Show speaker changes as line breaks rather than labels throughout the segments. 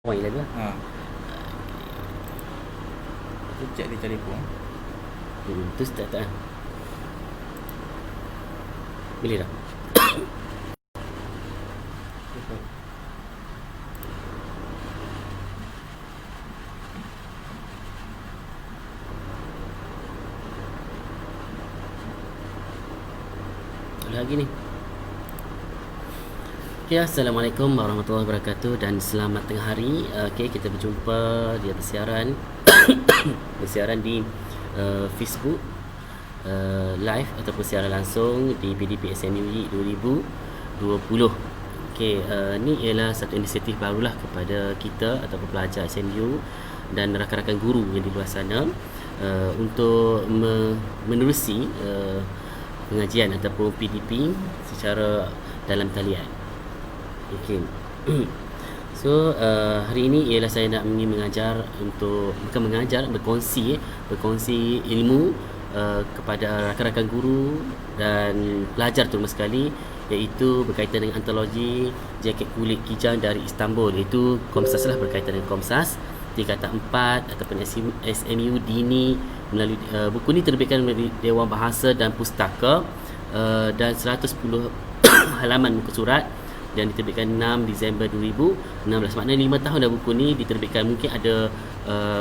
Point lagi lah.
Tu cek dia telefon.
Tu start tak lah. Boleh dah. Lagi ni. Okay, Assalamualaikum warahmatullahi wabarakatuh dan selamat tengah hari. Okay, kita berjumpa di atas siaran bersiaran di Facebook live ataupun siaran langsung di PDP SMUI 2020. Okay, ni ialah satu inisiatif barulah kepada kita ataupun pelajar SMU dan rakan-rakan guru yang di luar sana untuk menerusi pengajian ataupun PDP secara dalam talian. Okay. So hari ini ialah saya nak ingin mengajar untuk bukan mengajar, berkongsi ilmu kepada rakan-rakan guru dan pelajar terutama sekali, iaitu berkaitan dengan antologi Jaket Kulit Kijang dari Istanbul, iaitu Komsas lah, berkaitan dengan Komsas tingkatan 4 ataupun SMU Dini melalui buku ni terbitkan melalui Dewan Bahasa dan Pustaka dan 110 halaman muka surat dan diterbitkan 6 Disember 2016. Maknanya 5 tahun dah buku ni diterbitkan. Mungkin ada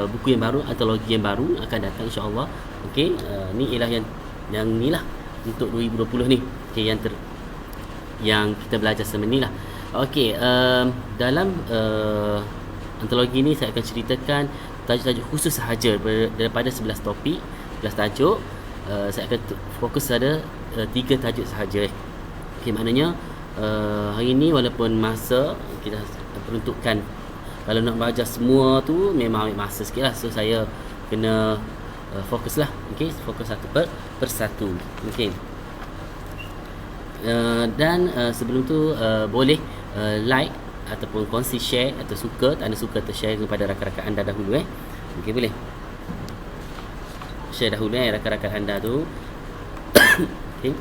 buku yang baru, antologi yang baru akan datang insya-Allah. Okey, ni ialah yang ni lah untuk 2020 ni. Okey, yang kita belajar selama ni lah. Okey, dalam antologi ni saya akan ceritakan tajuk-tajuk khusus sahaja daripada 11 topik, 11 tajuk. Saya akan fokus pada 3 tajuk sahaja. Okey, maknanya hari ni walaupun masa kita peruntukkan, kalau nak belajar semua tu memang ambil masa sikit lah. So saya kena fokus lah. Okay, fokus satu per satu. Okay. Dan sebelum tu boleh like ataupun kongsi, share atau suka, tanda suka atau share kepada rakan-rakan anda dahulu. Okay, boleh share dahulu rakan-rakan anda tu. Okay,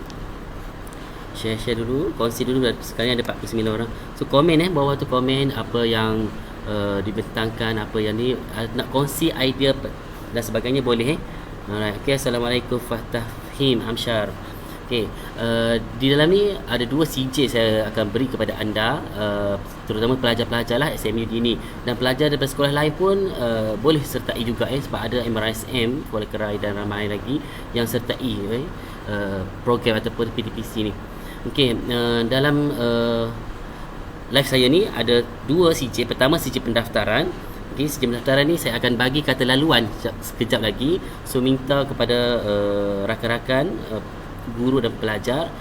share dulu, kongsi dulu. Sekarang ada 49 orang. So komen bawah tu, komen apa yang dibentangkan, apa yang ni nak kongsi idea dan sebagainya, boleh. Alright. Okay, Assalamualaikum Fatahim Amsyar. Okay, di dalam ni ada 2 CJ saya akan beri kepada anda, terutama pelajar-pelajar lah SMU Dini, dan pelajar daripada sekolah lain pun boleh sertai juga sebab ada MRSM Kuala Kerai dan ramai lagi yang sertai program ataupun PDPC ni. Okey, dalam live saya ni ada 2 CJ. Pertama CJ pendaftaran. Okey, CJ pendaftaran ni saya akan bagi kata laluan sekejap lagi. So minta kepada rakan-rakan guru dan pelajar,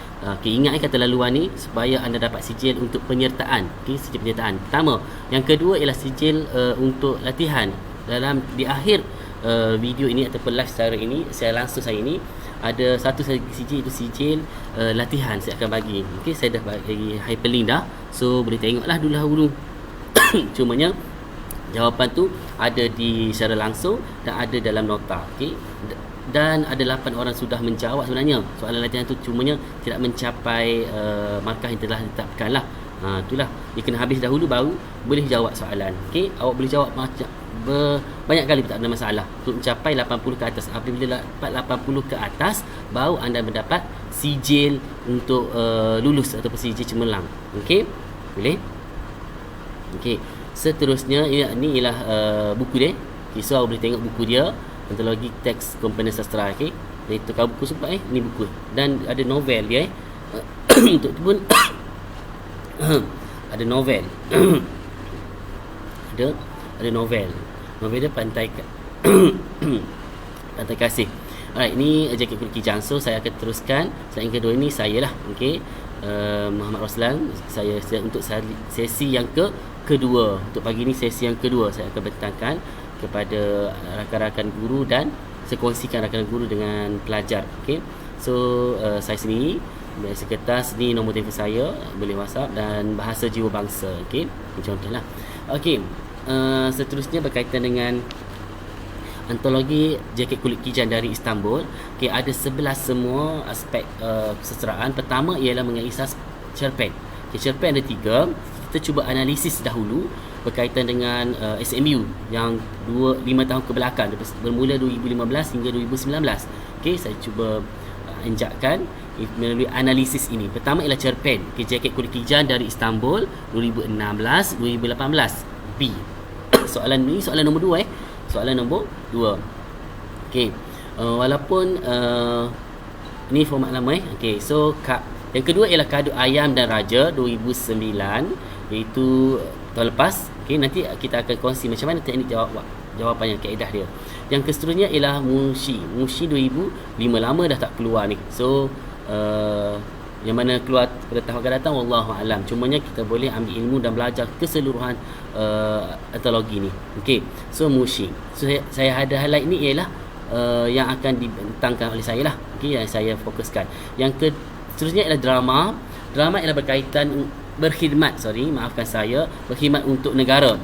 ingat kata laluan ni supaya anda dapat sijil untuk penyertaan. Okey, sijil penyertaan. Pertama, yang kedua ialah sijil untuk latihan. Di akhir video ini ataupun live secara ini, saya langsung saya ini ada satu sijil, itu sijil latihan saya akan bagi. Okey, saya dah bagi hyperlink dah. So boleh tengoklah dulu. Cumanya jawapan tu ada di secara langsung dan ada dalam nota. Okey, dan ada 8 orang sudah menjawab sebenarnya. Soalan latihan tu cumanya tidak mencapai markah yang telah ditetapkan lah. Itulah, dia kena habis dahulu baru boleh jawab soalan. Okey, awak boleh jawab banyak kali tak ada masalah untuk mencapai 80 ke atas. Apabila dapat 80 ke atas, baru anda mendapat sijil untuk lulus ataupun sijil cemerlang. Okey, boleh. Okey, seterusnya ini ialah buku dia. Okay, so awak boleh tengok buku dia, antologi teks komponen sastra. Okey, itu kau buku sebab ni buku, dan ada novel dia. Untuk tu pun ada novel. ada novel dia Pantai Kasih. Alright, ni Jaket Kulit Kijang. So saya akan teruskan. Slide yang kedua ni saya lah. Okey, Muhammad Roslan. Saya untuk sesi yang kedua. Untuk pagi ni sesi yang kedua saya akan bentangkan kepada rakan-rakan guru dan saya kongsikan rakan guru dengan pelajar. Okey, so saya sendiri biasa kertas ni, nombor telefon saya, boleh WhatsApp, dan bahasa jiwa bangsa. Okey, contohlah. Okey, seterusnya berkaitan dengan antologi Jaket Kulit Kijang dari Istanbul. Okey, ada 11 semua aspek keseseraan. Pertama ialah mengenai cerpen. Okay, cerpen ada 3. kita cuba analisis dahulu berkaitan dengan SMU yang 5 tahun ke belakang, bermula 2015 hingga 2019. Okey, saya cuba anjakkan melalui analisis ini. Pertama ialah cerpen jaket kulit kijan dari Istanbul 2016-2018 B. Soalan ni soalan nombor 2 Soalan nombor 2. Okey. Walaupun ni format lama Okey, so yang kedua ialah Kadu Ayam dan Raja 2009, iaitu tahun lepas. Okey, nanti kita akan kongsi macam mana teknik jawapan yang kaedah dia. Yang seterusnya ialah Mushi 2005, lama dah tak keluar ni. So yang mana keluar pada tahun akan datang wallahu alam. Cumanya kita boleh ambil ilmu dan belajar keseluruhan antologi ni. Okey, so Mushi. So saya ada highlight ni ialah yang akan dibentangkan oleh saya lah. Okey, yang saya fokuskan. Yang seterusnya ialah drama. Drama ialah berkaitan berkhidmat untuk negara.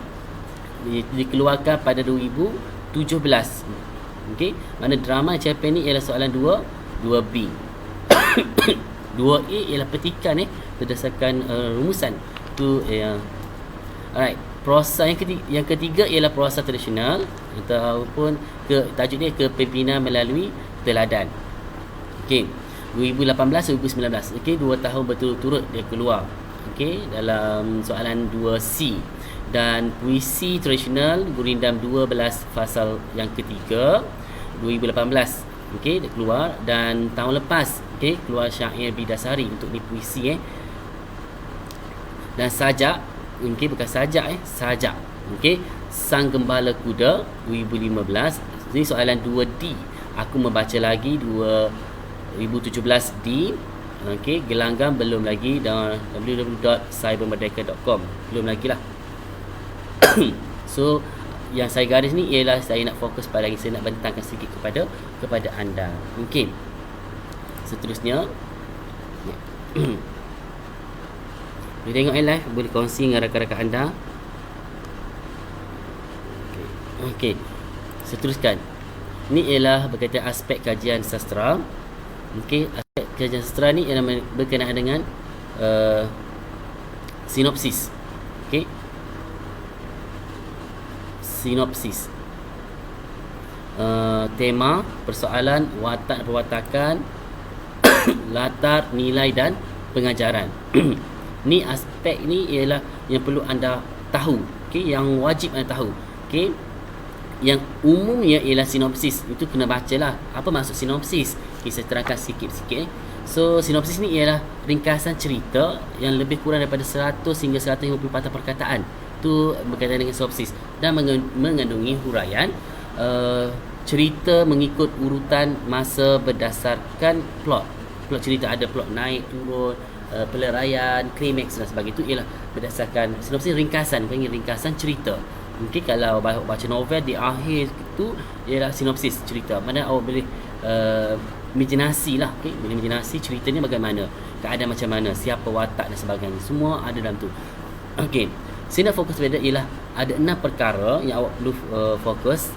Dikeluarkan pada 2017. Okey, mana drama cerpen ni ialah soalan 2B. 2A ialah petikan berdasarkan rumusan tu. Alright, prosa yang ketiga ialah prosa tradisional ataupun tajuk dia kepimpinan melalui teladan. Okey, 2018-2019. Okey, 2 tahun berturut-turut dia keluar. Okey, dalam soalan 2C. Dan puisi tradisional Gurindam 12 fasal yang ketiga 2018. Okey, dia keluar. Dan tahun lepas keluar syair Bidasari untuk ni puisi Dan sajak, bukan sajak sajak. Okey, Sang Gembala Kuda 2015. Ini soalan 2D. Aku membaca lagi 2017D. Okey, Gelanggang belum lagi, dan www.cybermerdeka.com belum lagi lah. So yang saya garis ni ialah saya nak fokus pada lagi, saya nak bentangkan sedikit kepada anda. Okey, seterusnya boleh tengok live, boleh kongsi dengan rakan-rakan anda. Okey, seteruskan. Ini ialah berkaitan aspek kajian sastra. Okey, aspek kajian sastra ni ialah berkenaan dengan sinopsis. Okey, sinopsis. Tema, persoalan, watak perwatakan, latar, nilai dan pengajaran. Ni aspek ni ialah yang perlu anda tahu. Okey, yang wajib anda tahu. Okey, yang umumnya ialah sinopsis. Itu kena bacalah. Apa maksud sinopsis? Okay, saya terangkan sikit-sikit. So sinopsis ni ialah ringkasan cerita yang lebih kurang daripada 100 hingga 150 patah perkataan. Itu berkaitan dengan sinopsis, dan mengandungi huraian cerita mengikut urutan masa berdasarkan plot. Plot cerita ada plot naik turun, peleraian, klimaks dan sebagainya. Itu ialah berdasarkan sinopsis, ringkasan, panggil ringkasan cerita. Mungkin kalau baca novel di akhir itu ialah sinopsis cerita. Mana awak boleh imajinasi lah. Okay? Boleh imajinasi ceritanya bagaimana, keadaan macam mana, siapa watak dan sebagainya. Semua ada dalam tu. Okey, saya nak fokus pada ialah ada 6 perkara yang awak perlu fokus,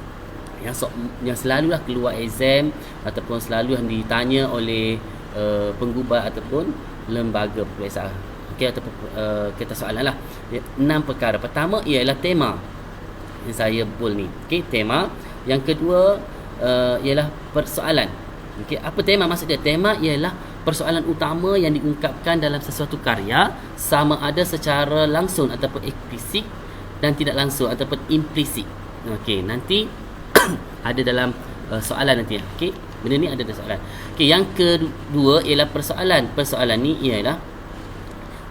yang selalulah keluar exam ataupun selalu yang ditanya oleh penggubat ataupun lembaga peperiksaan. Okey, ataupun kita soalan lah. 6 perkara. Pertama ialah tema yang saya bull ni. Okey, tema. Yang kedua ialah persoalan. Okey, apa tema maksud dia? Tema ialah persoalan utama yang diungkapkan dalam sesuatu karya, sama ada secara langsung ataupun eksplisit, dan tidak langsung ataupun implisit. Okey, nanti ada dalam soalan nanti. Okey, benda ni ada dalam soalan. Okey, yang kedua ialah persoalan. Persoalan ni ialah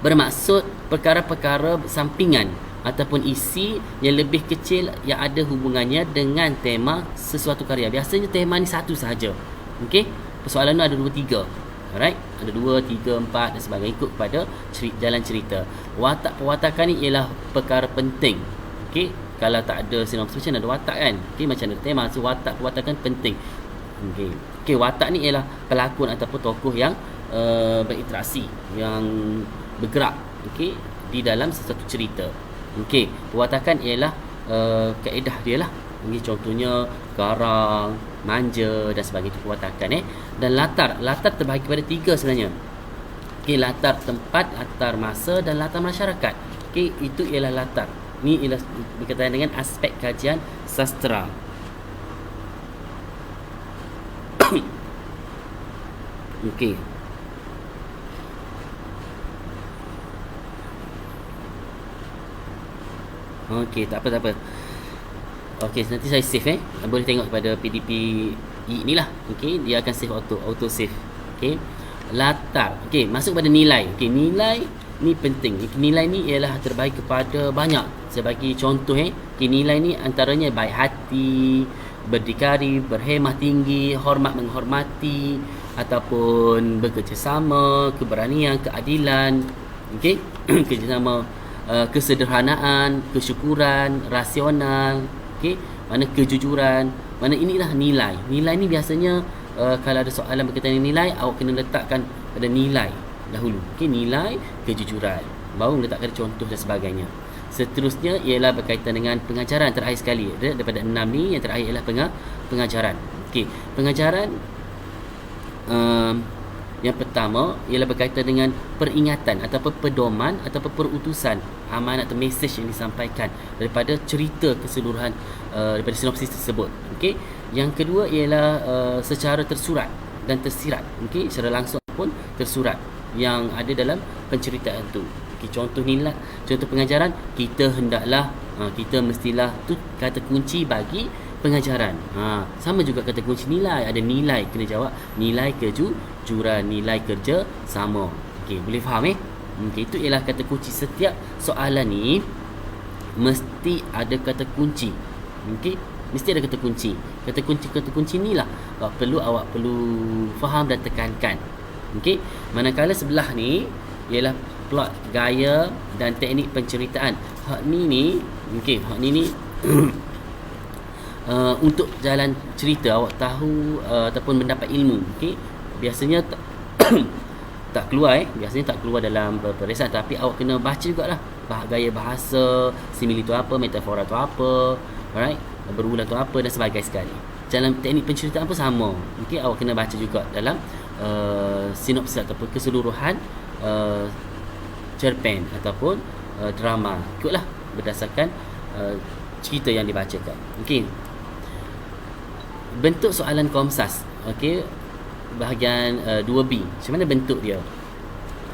bermaksud perkara-perkara sampingan ataupun isi yang lebih kecil yang ada hubungannya dengan tema sesuatu karya. Biasanya tema ni satu sahaja. Okey, persoalan tu ada 2, 3. Alright, ada 2, 3, 4 dan sebagainya, ikut kepada jalan cerita. Watak perwatakan ni ialah perkara penting. Okey, kalau tak ada sinopsis macam ada watak kan. Okey, macam ada tema, so watak perwatakan penting. Okey, watak ni ialah pelakon ataupun tokoh yang berinteraksi, yang bergerak okey di dalam sesuatu cerita. Okey, perwatakan ialah kaedah dia lah. Ini contohnya garang, manja dan sebagainya, itu perwatakan Dan latar terbahagi kepada 3 sebenarnya. Okey, latar tempat, latar masa dan latar masyarakat. Okey, itu ialah latar. Ni ialah berkaitan dengan aspek kajian sastra. Okey. Okey, tak apa. Okey, nanti saya save Boleh tengok pada PDP ni lah. Okey, dia akan save auto save. Okey. Latar. Okey, masuk pada nilai. Okey, nilai ni penting. Nilai ni ialah terbaik kepada banyak. Saya bagi contoh Okey, nilai ni antaranya baik hati, berdikari, berhemah tinggi, hormat menghormati, ataupun bekerjasama, keberanian, keadilan. Okey, kerjasama, kesederhanaan, kesyukuran, rasional. Okey, mana kejujuran, mana inilah nilai. Nilai ni biasanya kalau ada soalan berkaitan dengan nilai, awak kena letakkan pada nilai dahulu. Okey, nilai, kejujuran, baru letakkan contoh dan sebagainya. Seterusnya ialah berkaitan dengan pengajaran. Terakhir sekali daripada 6 ni, yang terakhir ialah pengajaran. Okey, pengajaran yang pertama ialah berkaitan dengan peringatan ataupun pedoman ataupun perutusan amanat atau mesej yang disampaikan daripada cerita keseluruhan daripada sinopsis tersebut. Okey, yang kedua ialah secara tersurat dan tersirat. Okey, secara langsung pun tersurat yang ada dalam penceritaan tu. Okey, contoh nilai, contoh pengajaran, kita hendaklah, kita mestilah, tu kata kunci bagi pengajaran. Sama juga kata kunci nilai, ada nilai, kena jawab nilai kejujuran, nilai kerja sama. Okey, boleh faham Okey, itu ialah kata kunci. Setiap soalan ni mesti ada kata kunci. Okey, mesti ada kata kunci. Kata kunci ni lah awak perlu faham dan tekankan. Okey, manakala sebelah ni ialah plot, gaya dan teknik penceritaan. Hak ni okey, hak ni untuk jalan cerita awak tahu ataupun mendapat ilmu. Okey, biasanya tak keluar biasanya tak keluar dalam peperiksaan, tapi awak kena baca jugalah gaya bahasa, simile tu apa, metafora tu apa, alright, berulang tu apa dan sebagainya sekali. Dalam teknik penceritaan pun sama. Okey, awak kena baca juga dalam sinopsis ataupun keseluruhan cerpen ataupun drama. Ikutlah berdasarkan cerita yang dibacakan. Okey, bentuk soalan Komsas. Okey, bahagian 2B. Macam mana bentuk dia?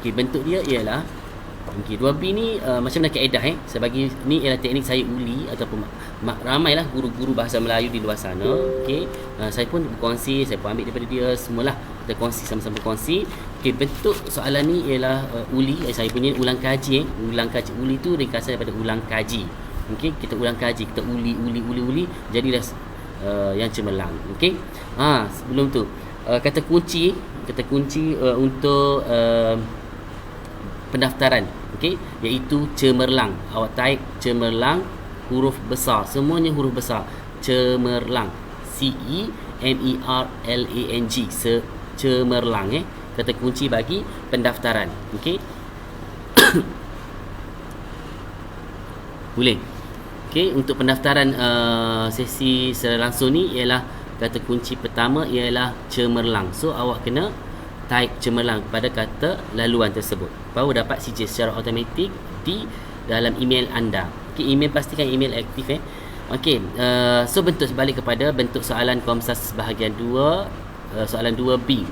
Okey, bentuk dia ialah, okey, 2B ni macam mana kaedah saya bagi ni ialah teknik saya uli ataupun ramailah guru-guru bahasa Melayu di luar sana. Okey, saya pun berkongsi, saya pun ambil daripada dia, semualah kita kongsi, sama-sama kongsi. Okey, bentuk soalan ni ialah uli, saya punya ulang kaji. Ulang kaji, uli tu ringkasan daripada ulang kaji. Okey, kita ulang kaji, kita uli, jadilah yang cemerlang. Okey, sebelum tu kata kunci untuk pendaftaran, okey, iaitu cemerlang. Awak type cemerlang, huruf besar, semuanya huruf besar. Cemerlang, CEMERLANG, cemerlang. Kata kunci bagi pendaftaran. Okey. Boleh. Okey, untuk pendaftaran sesi secara langsung ni ialah kata kunci pertama ialah cemerlang. So awak kena type cemerlang pada kata laluan tersebut, baru dapat CJ secara automatik di dalam email anda. Okey, email pastikan email aktif Okey, so bentuk balik kepada bentuk soalan Komsas bahagian 2, soalan 2B.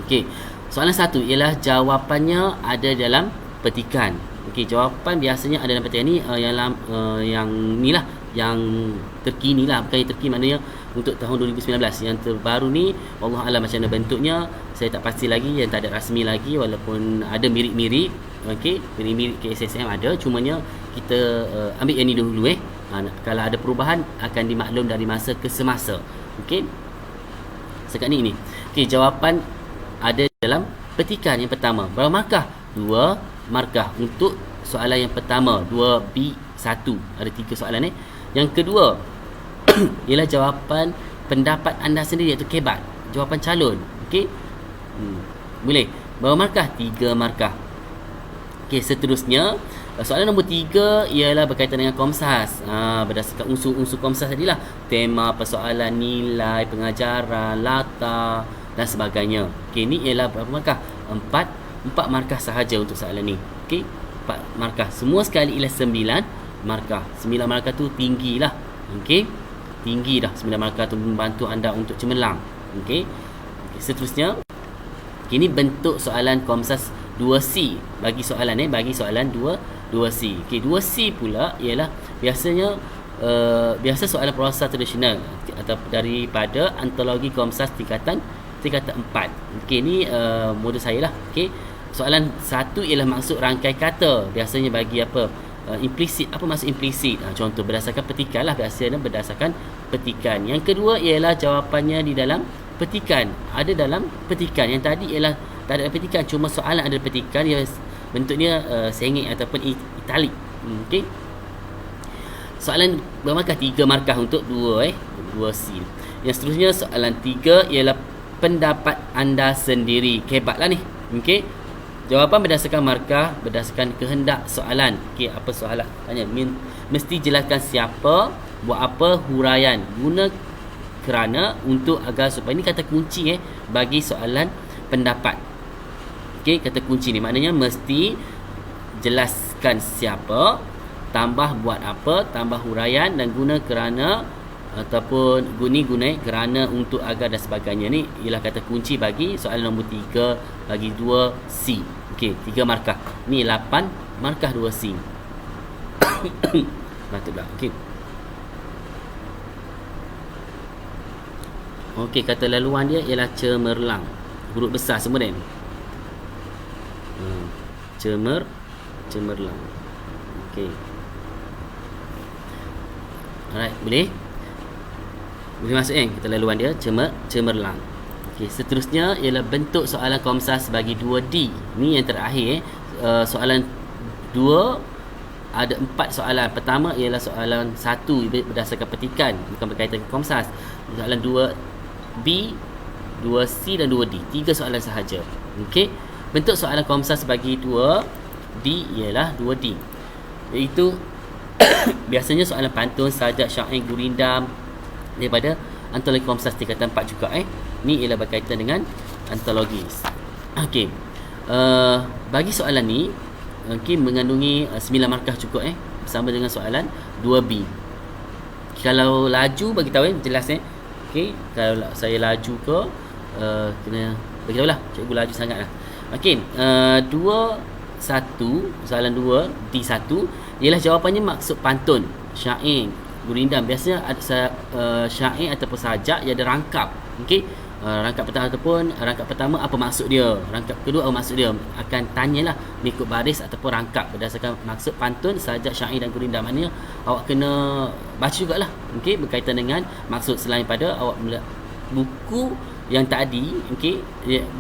Okey, soalan 1 ialah jawapannya ada dalam petikan. Okey, jawapan biasanya ada dalam petikan ni yang ni lah, yang terkini lah, bukan yang terkini, maknanya untuk tahun 2019. Yang terbaru ni Allah alam macam mana bentuknya, saya tak pasti lagi, yang tak ada rasmi lagi, walaupun ada mirip-mirip. Okey, mirip-mirip KSSM ada, cumanya kita ambil yang ni dulu kalau ada perubahan akan dimaklum dari masa ke semasa. Okey, sekarang ni okey, jawapan ada dalam petikan yang pertama. Berapa markah? 2 markah untuk soalan yang pertama, 2B1. Ada 3 soalan Yang kedua ialah jawapan pendapat anda sendiri, iaitu kebat, jawapan calon. Okey, boleh. Berapa markah? 3 markah. Okey, seterusnya soalan nombor 3 ialah berkaitan dengan Komsas. Berdasarkan unsur-unsur Komsas tadilah, tema persoalan, nilai pengajaran, latar dan sebagainya. Okey, ni ialah berapa markah? 4 markah sahaja untuk soalan ni. Okey, 4 markah. Semua sekali ialah 9 markah. 9 markah tu tinggilah. Okey. Tinggi dah 9 markah tu membantu anda untuk cemerlang. Okey. Seterusnya, kini bentuk soalan Komsas 2C bagi soalan 2C. Okey, 2C pula ialah biasa soalan prosa tradisional atau daripada antologi Komsas tingkatan 4. Okey, ni modul saya lah. Okey. Soalan 1 ialah maksud rangkai kata. Biasanya bagi apa? Implisit. Apa maksud implisit? Contoh berdasarkan petikan lah, biasanya berdasarkan petikan. Yang kedua ialah jawapannya di dalam petikan. Ada dalam petikan. Yang tadi ialah tak ada petikan, cuma soalan ada petikan, dia bentuknya sengit ataupun italik. Okey. Soalan bermarkah 3 markah untuk 2C. Yang seterusnya soalan 3 ialah pendapat anda sendiri. Kebat lah ni. Okey. Jawapan berdasarkan markah berdasarkan kehendak soalan. Okey, apa soalan? Tanya, mesti jelaskan siapa, buat apa, huraian, guna, kerana, untuk, agar, supaya. Ini kata kunci bagi soalan pendapat. Okey, kata kunci ni maknanya mesti jelaskan siapa, tambah buat apa, tambah huraian, dan guna, kerana, ataupun guna, kerana, untuk, agar, dan sebagainya. Ni ialah kata kunci bagi soalan nombor 3 bagi 2C. Okey, 3 markah. Ni 8 markah 2C. Patutlah. Okey. Okey, kata laluan dia ialah cemerlang. Huruf besar semua ni. Cemerlang. Okey. Alright, boleh masuk kata laluan dia cemerlang. Okey, seterusnya ialah bentuk soalan Komsas bagi 2D. Ni yang terakhir. Soalan 2 ada 4 soalan. Pertama ialah soalan 1 berdasarkan petikan, bukan berkaitan dengan Komsas. Soalan 2B, 2C dan 2D. 3 soalan sahaja. Okey. Bentuk soalan Komsas bagi 2D ialah 2D. Iaitu biasanya soalan pantun, sajak, syair, gurindam daripada antologi Komsas tingkatan 4 juga. Ni ialah berkaitan dengan antologi. Okey. Bagi soalan ni mengandungi 9 markah cukup bersama dengan soalan 2B. Kalau laju bagi tahu jelas okey, kalau saya laju ke kena bagi tahulah, cikgu laju sangatlah. Okey, soalan 2 D1 ialah jawapannya maksud pantun, syair, gurindam. Biasanya ada syair ataupun sajak yang ada rangkap. Okey. Rangkap pertama apa maksud dia, rangkap kedua apa maksud dia, akan tanyalah mengikut baris ataupun rangkap berdasarkan maksud pantun, sajak, syair dan gurindam. Maknanya awak kena baca jugalah. Okey, berkaitan dengan maksud. Selain pada awak buku yang tadi, okey,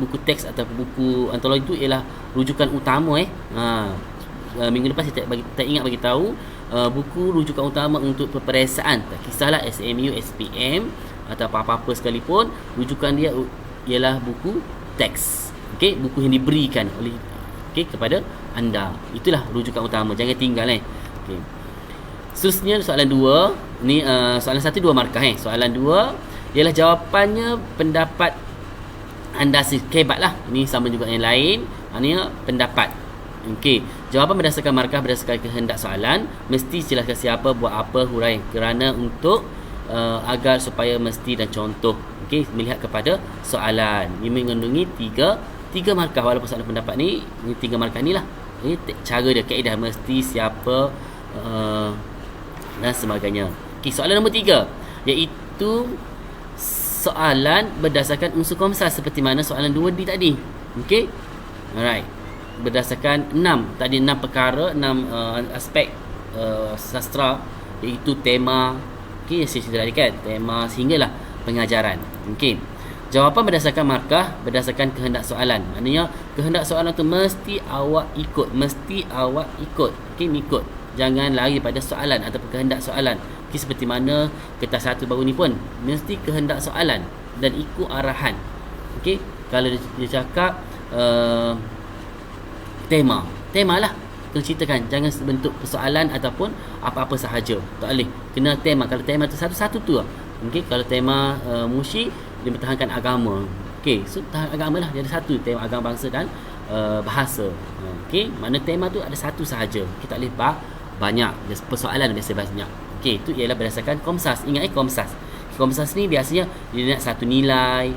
buku teks atau buku antologi itu ialah rujukan utama. Minggu lepas saya tak ingat bagi tahu buku rujukan utama untuk peperiksaan, tak kisahlah SMU, SPM atau apa-apa sekalipun, rujukan dia ialah buku teks. Okey, buku yang diberikan oleh kepada anda. Itulah rujukan utama, jangan tinggal. Okey. Seterusnya soalan 2 ni, soalan 1 2 markah. Soalan 2 ialah jawapannya pendapat anda kebatlah. Ini sama juga yang lain, maknanya pendapat. Okey, jawapan berdasarkan markah berdasarkan kehendak soalan, mesti jelaskan siapa, buat apa, huraian, kerana, untuk, agar, supaya, mesti dan contoh. Okey, melihat kepada soalan. Ini mengandungi 3 markah. Walaupun soalan pendapat ni 3 markah ni lah. Ini cara dia, kaedah, mesti, siapa, dan sebagainya. Okey, soalan nombor 3 iaitu soalan berdasarkan unsur Komsas seperti mana soalan 2D tadi. Okey. Alright. Berdasarkan 6 perkara, 6 aspek sastra, iaitu tema. Okey, saya cerita tadi kan, tema sehinggalah pengajaran. Okey. Jawapan berdasarkan markah berdasarkan kehendak soalan. Maknanya kehendak soalan tu mesti awak ikut. Okey, ikut. Jangan lari pada soalan ataupun kehendak soalan. Okey, seperti mana kertas 1 baru ni pun mesti kehendak soalan dan ikut arahan. Okey, kalau dia cakap tema lah kena ceritakan, jangan bentuk persoalan ataupun apa-apa sahaja. Tak boleh, kena tema. Kalau tema tu satu tu lah. Okey, kalau tema Musyi dia mempertahankan agama. Okey, so tahan agama lah, dia ada satu tema agama bangsa dan bahasa. Okey, mana tema tu ada satu sahaja. Kita tak boleh banyak persoalan biasa banyak. Okey, itu ialah berdasarkan Komsas. Ingat Komsas. Komsas ni biasanya dia nak satu nilai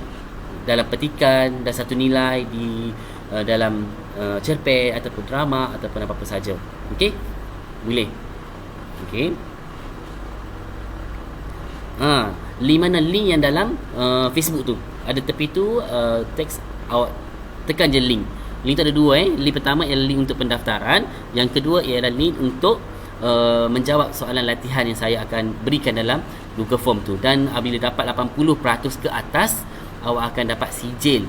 dalam petikan dan satu nilai di dalam cerpen ataupun drama ataupun apa-apa saja. Okey? Boleh. Okey. Mana link yang dalam Facebook tu. Ada tepi tu teks, awak tekan je link. Link tu ada dua Link pertama ialah link untuk pendaftaran, yang kedua ialah link untuk menjawab soalan latihan yang saya akan berikan dalam Google Form tu. Dan apabila dapat 80% ke atas, awak akan dapat sijil.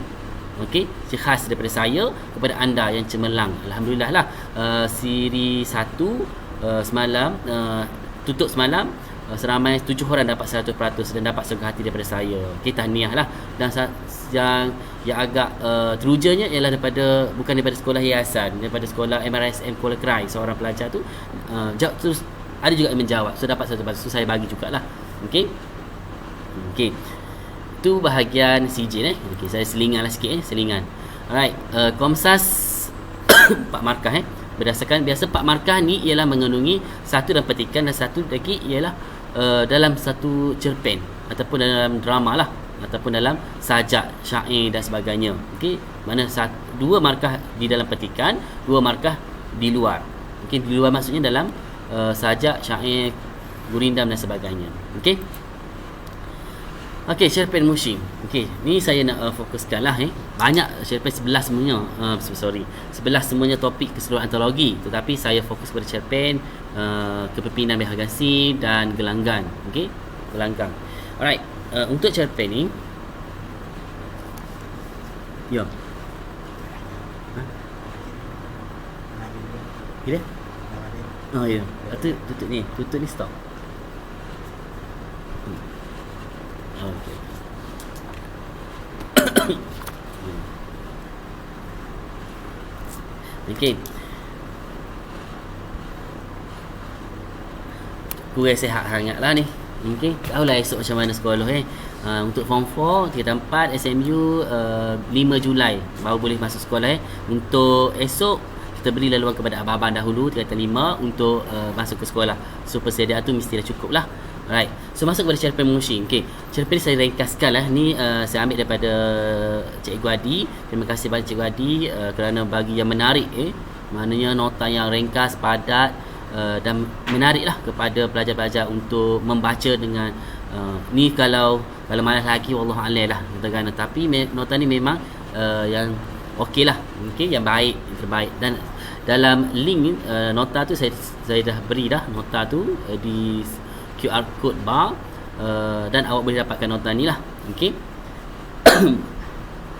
Okey, khas daripada saya kepada anda yang cemerlang. Alhamdulillah lah. Siri 1 semalam tutup semalam, seramai 7 orang dapat 100% dan dapat suka hati daripada saya. Okey, tahniah lah. Dan yang agak terujanya ialah bukan daripada sekolah hiasan, daripada sekolah MRSM Kuala Krai. Seorang pelajar tu jawab terus, ada juga yang menjawab, so dapat 100%. So saya bagi jugalah. Okey. Okey. Itu bahagian sijil Okey, saya selingan lah sikit selingan. Alright, Komsas 4 markah berdasarkan biasa 4 markah ni ialah mengandungi satu dalam petikan dan satu lagi ialah dalam satu cerpen ataupun dalam drama lah, ataupun dalam sajak, syair dan sebagainya. Okey, mana 2 markah di dalam petikan, 2 markah di luar. Okey, di luar maksudnya dalam sajak, syair, gurindam dan sebagainya. Okey. Okey, cerpen musim. Okey, ni saya nak fokuskan lah Banyak cerpen 11 semuanya. 11 semuanya topik keseluruhan antologi, tetapi saya fokus pada cerpen Kepimpinan Bahagasi dan Gelanggang. Okey, Gelanggang. Alright, untuk cerpen ni ya. Bila? Oh ya. Tutup ni stop. Okey. Okey. Kurang sihat sangatlah ni. Okey, tahulah esok macam mana sekolah untuk form 4 tingkatan 4 SMU 5 Julai baru boleh masuk sekolah Untuk esok kita beri laluan kepada abang-abang dahulu tingkatan 5 untuk masuk ke sekolah. So persediaan tu mesti dah cukup lah. Alright, so masuk kepada cerpen musim. Okey, cerpen ni saya ringkaskan lah. Ni saya ambil daripada Cikgu Adi. Terima kasih banyak Cikgu Adi kerana bagi yang menarik maknanya nota yang ringkas, padat dan menarik lah kepada pelajar-pelajar untuk membaca dengan ni kalau malas lagi wallahu a'lam lah katakan. Tapi nota ni memang yang okey lah. Okey, yang baik, yang terbaik. Dan dalam link nota tu saya dah beri dah nota tu di QR code bar dan awak boleh dapatkan nota ni lah. Okey.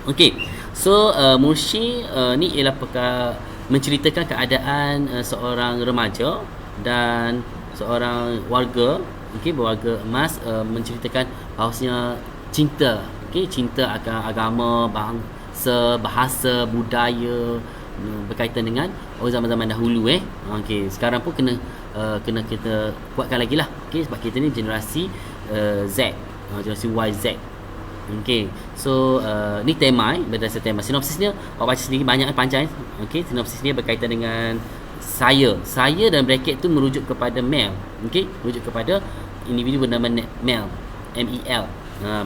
Okey. So Mursi ni ialah menceritakan keadaan seorang remaja dan seorang warga, okey, berwarga emas, menceritakan bahawasanya cinta, okey, cinta akan agama, bangsa, bahasa, budaya berkaitan dengan orang zaman-zaman dahulu Okey, sekarang pun kena kita kuatkan lagi lah. Okey, sebab kita ni generasi Z, generasi YZ. Okey, so ni tema berdasarkan tema. Sinopsisnya awak baca sendiri, banyak panjang. Okey, sinopsisnya berkaitan dengan saya dan bracket tu merujuk kepada male. Okey, merujuk kepada individu bernama male, MEL.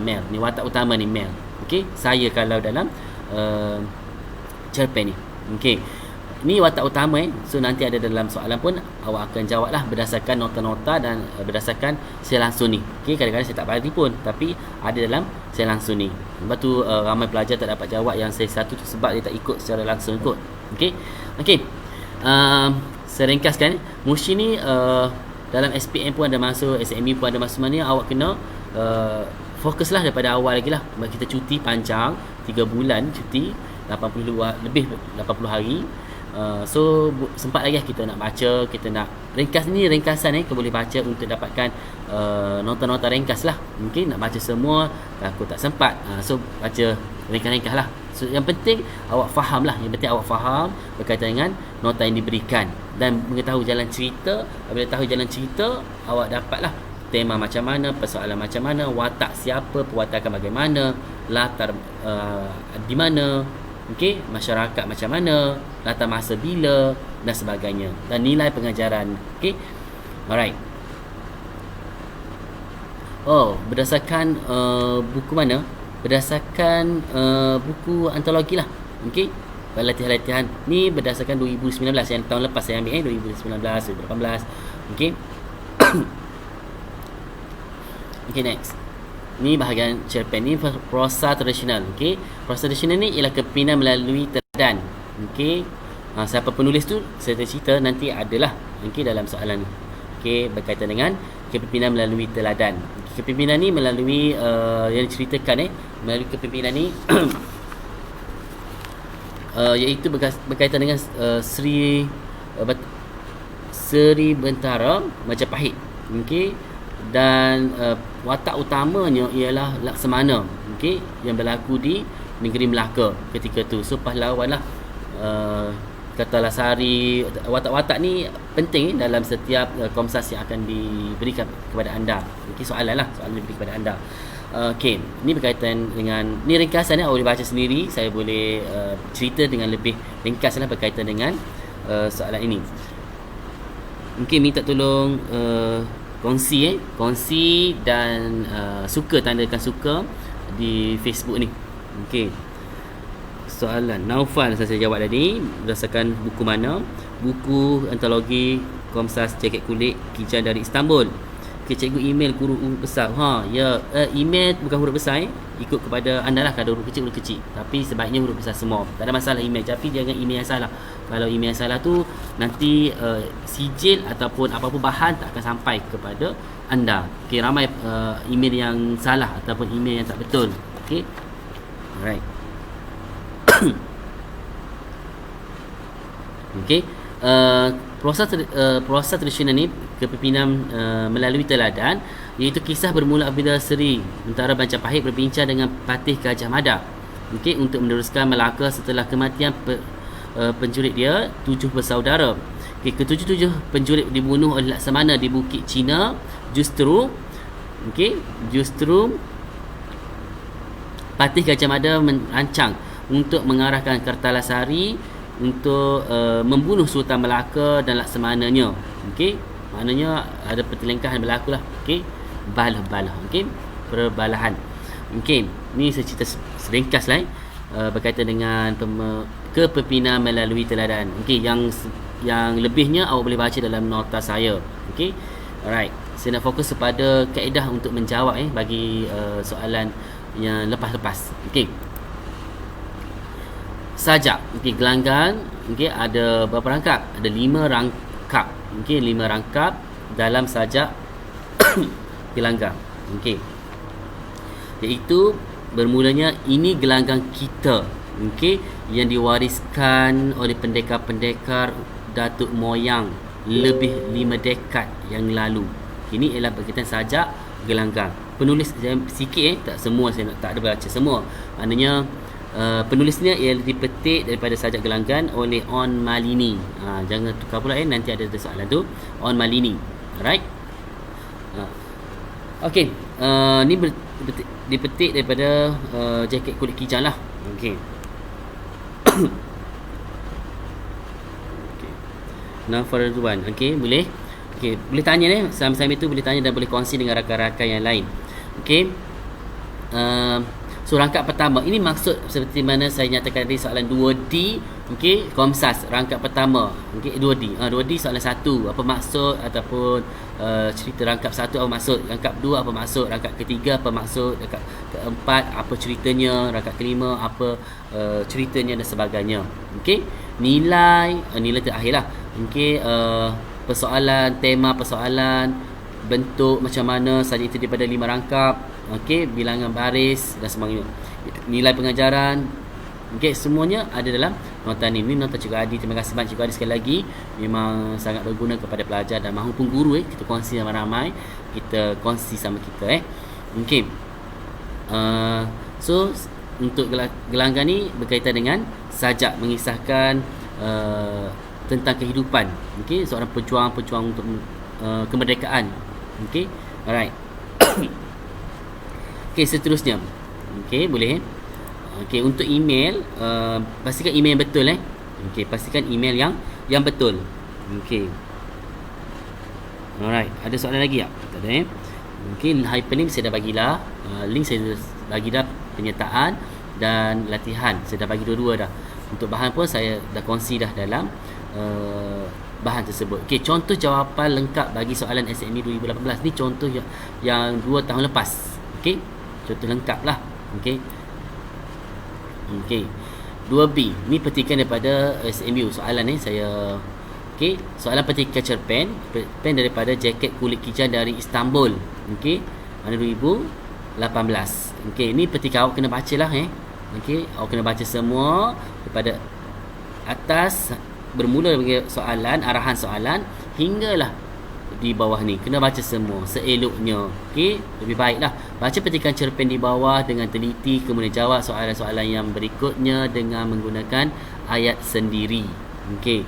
Male ni watak utama ni male. Okey, saya kalau dalam cerpen ni. Okey, ni watak utama So nanti ada dalam soalan pun awak akan jawab lah berdasarkan nota-nota dan berdasarkan saya langsung ni. Okey, kadang-kadang saya tak bagi pun, tapi ada dalam saya langsung ni. Sebab tu ramai pelajar tak dapat jawab yang saya satu tu sebab dia tak ikut secara langsung ikut. Okey. Okey. Saya ringkaskan Mursi ni dalam SPM pun ada masuk, SME pun ada masuk. Mana awak kena fokuslah daripada awal lagi lah. Kita cuti panjang 3 bulan cuti, 80 lebih 80 hari. So sempat lagi kita nak baca, kita nak ringkas ni, ringkasan kita boleh baca untuk dapatkan nota-nota ringkas lah. Mungkin nak baca semua aku tak sempat, so baca ringkas-ringkas lah. So yang penting awak faham lah, yang penting awak faham berkaitan dengan nota yang diberikan dan mengetahui jalan cerita. Apabila tahu jalan cerita, awak dapatlah tema macam mana, persoalan macam mana, watak siapa, perwatakan bagaimana, latar di mana. Okey, masyarakat macam mana, latar masa bila dan sebagainya, dan nilai pengajaran. Okey. Alright. Oh, berdasarkan buku mana? Berdasarkan buku antologi lah. Okey. Latihan-latihan ni berdasarkan 2019, yang tahun lepas saya ambil 2019, 2018. Okey. Okey, next. Ni bahagian cerpen ni, prosa tradisional. Okey. Prosa tradisional ni ialah kepimpinan melalui teladan. Okey. Siapa penulis tu saya cerita nanti adalah dalam soalan ni. Okey, berkaitan dengan kepimpinan melalui teladan. Kepimpinan ni melalui yang diceritakan melalui kepimpinan ni iaitu berkaitan dengan Seri Bentara Majapahit. Okey, dan watak utamanya ialah Laksamana, okey, yang berlaku di negeri Melaka ketika tu. So pahlawan lah, kata Lasari. Watak-watak ni penting dalam setiap Komsas yang akan diberikan kepada anda. Okey, soalan diberi kepada anda. Okey, ni berkaitan dengan, ni ringkasan awak boleh baca sendiri. Saya boleh cerita dengan lebih ringkas berkaitan dengan soalan ini. Mungkin minta tolong kongsi dan suka, tandakan suka di Facebook ni. Okey. Soalan Naufal saya jawab tadi, berdasarkan buku mana? Buku antologi Komsas Jaket Kulit Kijang dari Istanbul. Okey, cikgu email huruf besar. Email bukan huruf besar, ikut kepada anda lah. Kalau huruf kecil, tapi sebaiknya huruf besar semua. Tak ada masalah email, tapi jangan email yang salah. Kalau email yang salah tu nanti sijil ataupun apa-apa bahan tak akan sampai kepada anda. Okey, ramai email yang salah ataupun email yang tak betul. Okey. Alright. Okey. Proses tradisional ni, kepimpinan melalui teladan, iaitu kisah bermula apabila Seri Bentara Majapahit berbincang dengan Patih Gajah Mada, okey, untuk meneruskan Melaka setelah kematian penculik dia 7 bersaudara. Okey, ketujuh penculik dibunuh oleh Laksamana di Bukit Cina. Justru Patih Gajah Mada merancang untuk mengarahkan Kertalasari untuk membunuh Sultan Melaka dan Laksamananya. Okey, maknanya ada pertelingkahan berlaku lah. Okey, balah. Okey, perbalahan. Okey, ni saya cerita seringkas lah berkaitan dengan kepimpinan melalui teladan. Okey, yang lebihnya awak boleh baca dalam nota saya. Okey. Alright. Saya nak fokus kepada kaedah untuk menjawab bagi soalan yang lepas-lepas. Okey. Sajak. Okey, gelanggang. Okey, ada berapa rangkap? Ada 5 rangkap. Okey, 5 rangkap dalam sajak gelanggang. Okey. Iaitu bermulanya, ini gelanggang kita. Okey, yang diwariskan oleh pendekar-pendekar datuk moyang lebih 5 dekad yang lalu. Ini ialah berkaitan sajak gelanggang. Penulis sikit tak semua saya tak ada baca semua. Maknanya penulisnya ialah dipetik daripada sajak gelanggang oleh On Malini. Jangan tukar pula nanti ada soalan tu. On Malini. Alright. Okey, ni dipetik daripada Jaket Kulit Kijang lah. Okey. Naufal Ridwan. Okey, boleh. Okey, boleh tanya sambil-sambil tu boleh tanya dan boleh kongsi dengan rakan-rakan yang lain. Okey. So rangkap pertama ini maksud seperti mana saya nyatakan tadi soalan 2D. Okey, Komsas rangkap pertama. Okey, 2D. 2D soalan 1 apa maksud, ataupun cerita rangkap 1 apa maksud, rangkap 2 apa maksud, rangkap ketiga apa maksud, rangkap keempat apa ceritanya, rangkap kelima apa ceritanya dan sebagainya. Okey, nilai terakhirlah. Okey, persoalan, tema persoalan, bentuk macam mana saja itu daripada 5 rangkap. Okey, bilangan baris dan sebagainya. Nilai pengajaran. Okey, semuanya ada dalam nota ni. Ini nota Cikgu Adi. Terima kasih banyak Cikgu Adi sekali lagi. Memang sangat berguna kepada pelajar dan mahupun guru. Kita kongsi ramai-ramai. Kita kongsi sama kita. Okey. So untuk gelanggang ni berkaitan dengan sajak, mengisahkan tentang kehidupan. Okey, seorang pejuang untuk kemerdekaan. Okey. Alright. Okey, seterusnya. Okey, boleh. Okey, untuk email, pastikan email yang betul Okey, pastikan email yang betul. Okey. Alright, ada soalan lagi tak? Tak ada Mungkin hyperlink saya dah bagilah. Link saya dah bagi dah, penyertaan dan latihan saya dah bagi dua-dua dah. Untuk bahan pun saya dah kongsi dah dalam bahan tersebut. Okey, contoh jawapan lengkap bagi soalan SME 2018 ni contoh yang 2 tahun lepas. Okey, contoh lengkap lah. Okey. Okey. 2B, ni petikan daripada SMU. Soalan ni saya okey, soalan petikan cerpen daripada jaket kulit kijang dari Istanbul. Okey, mana 2018. Okey, ni petikan awak kena bacalah Okey, awak kena baca semua daripada atas, bermula dengan soalan, arahan soalan hinggalah di bawah ni. Kena baca semua seeloknya. Okey, lebih baiklah baca petikan cerpen di bawah dengan teliti, kemudian jawab soalan-soalan yang berikutnya dengan menggunakan ayat sendiri. Okey.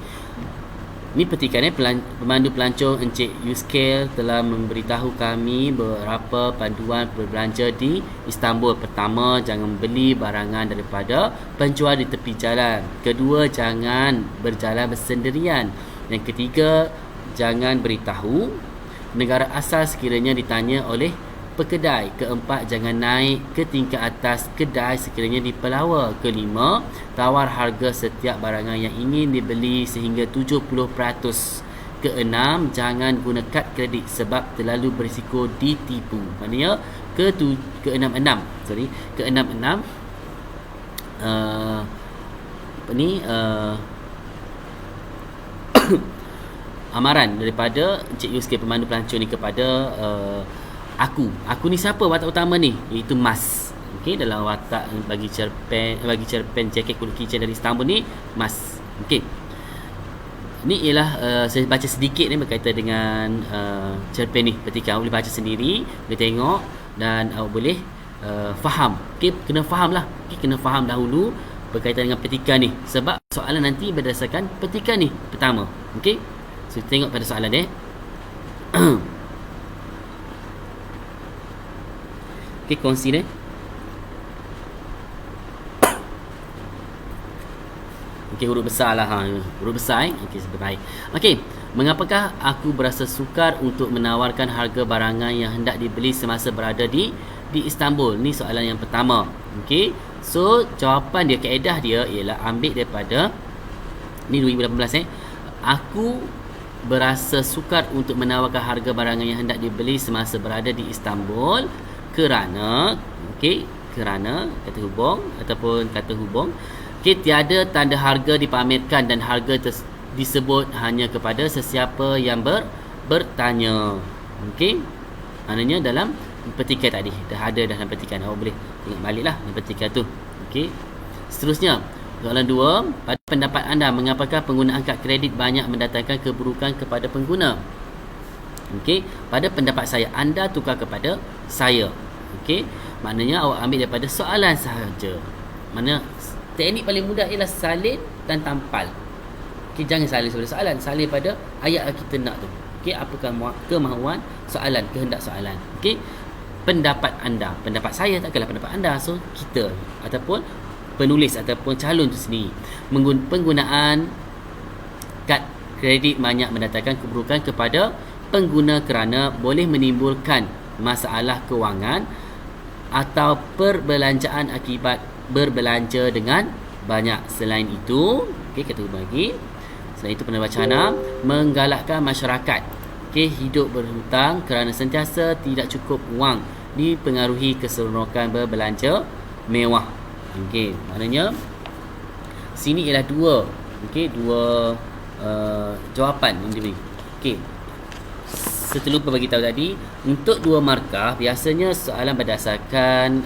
Ni petikannya pemandu pelancong Encik Yuskil telah memberitahu kami beberapa panduan berbelanja di Istanbul. Pertama, jangan beli barangan daripada penjual di tepi jalan. Kedua, jangan berjalan bersendirian. Yang ketiga, jangan beritahu negara asal sekiranya ditanya oleh pekedai. Keempat, jangan naik ke tingkat atas kedai sekiranya dipelawa. Kelima, tawar harga setiap barangan yang ingin dibeli sehingga 70%. Keenam, jangan guna kad kredit sebab terlalu berisiko ditipu. Maknanya keenam-enam amaran daripada Encik Yuskil pemandu pelancong ni kepada aku ni siapa watak utama ni, iaitu Mas. Okey, dalam watak bagi cerpen jaket kulit kijang dari Istanbul ni Mas. Okey, ni ialah saya baca sedikit ni berkaitan dengan cerpen ni. Petikan awak boleh baca sendiri, boleh tengok dan awak boleh faham. Okey, kena faham lah. Okey, kena faham dahulu berkaitan dengan petikan ni, sebab soalan nanti berdasarkan petikan ni pertama. Okey, so tengok pada soalan dia. Okey, kongsi dia. Okey, huruf besar lah huruf besar Okey, baik. Okey, mengapakah aku berasa sukar untuk menawarkan harga barangan yang hendak dibeli semasa berada di Istanbul? Ni soalan yang pertama. Okey, so jawapan dia, kaedah dia ialah ambil daripada ni 2018 Aku berasa sukar untuk menawarkan harga barangan yang hendak dibeli semasa berada di Istanbul kerana kata hubung ataupun kata hubung. Okey, tiada tanda harga dipamerkan dan harga disebut hanya kepada sesiapa yang bertanya. Okey, maknanya dalam petikan tadi dah ada dalam petikan. Awak boleh tengok baliklah dalam petikan tu. Okey, seterusnya soalan 2, pada pendapat anda mengapakah penggunaan kad kredit banyak mendatangkan keburukan kepada pengguna? Okey, pada pendapat saya, anda tukar kepada saya. Okey, maknanya awak ambil daripada soalan sahaja. Mana teknik paling mudah ialah salin dan tampal. Okey, jangan salin pada soalan, salin pada ayat yang kita nak tu. Okey, apakah kemahuan soalan, kehendak soalan. Okey, pendapat anda, pendapat saya takkanlah pendapat anda. So kita ataupun penulis ataupun calon tu sendiri, penggunaan kad kredit banyak mendatangkan keburukan kepada pengguna kerana boleh menimbulkan masalah kewangan atau perbelanjaan akibat berbelanja dengan banyak. Selain itu, okey, kata bagi selain itu penerbit wacana menggalakkan masyarakat hidup berhutang kerana sentiasa tidak cukup wang, dipengaruhi keseronokan berbelanja mewah. Okey, maknanya sini ialah dua jawapan yang diberi. Okey, saya terlupa bagi tahu tadi, untuk 2 markah biasanya soalan berdasarkan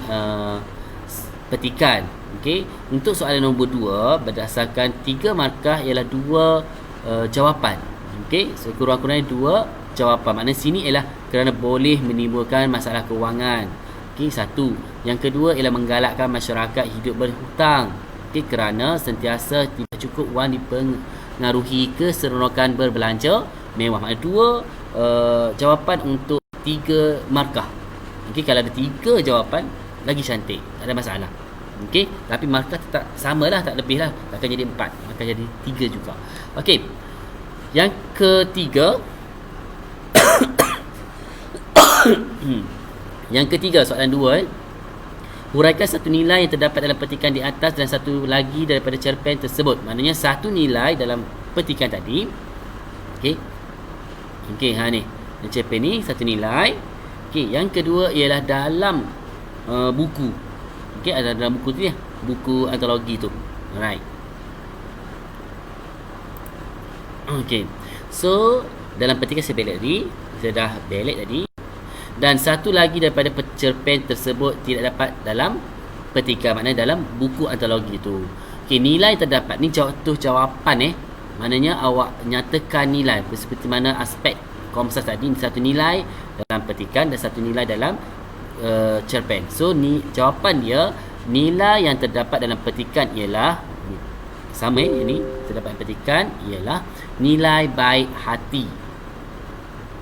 petikan. Okey, untuk soalan nombor 2 berdasarkan 3 markah ialah 2 jawapan. Okey, so kurang-kurangnya 2 jawapan. Maknanya sini ialah kerana boleh menimbulkan masalah kewangan. Okey, 1. Yang kedua ialah menggalakkan masyarakat hidup berhutang. Okey, kerana sentiasa tidak cukup wang, dipengaruhi keseronokan berbelanja mewah. Maknanya 2 jawapan untuk 3 markah. Okey, kalau ada 3 jawapan lagi cantik, tak ada masalah. Okey, tapi markah tetap samalah, tak lebih lah. Takkan jadi 4, akan jadi 3 juga. Okey. Yang ketiga yang ketiga, soalan 2. Huraikan satu nilai yang terdapat dalam petikan di atas dan satu lagi daripada cerpen tersebut. Maknanya satu nilai dalam petikan tadi. Okey. Okey, ni. Dalam cerpen ni satu nilai. Okey, yang kedua ialah dalam buku. Okey, ada dalam buku tu ya. Buku antologi tu. Alright. Okey. So, dalam petikan saya balik tadi, saya dah balik tadi. Dan satu lagi daripada cerpen tersebut tidak dapat dalam petikan, maknanya dalam buku antologi tu. Okey, nilai terdapat ni contoh jawapan Maknanya awak nyatakan nilai seperti mana aspek Komsas tadi, satu nilai dalam petikan dan satu nilai dalam cerpen. So ni jawapan dia, nilai yang terdapat dalam petikan ialah sama ini terdapat dalam petikan ialah nilai baik hati.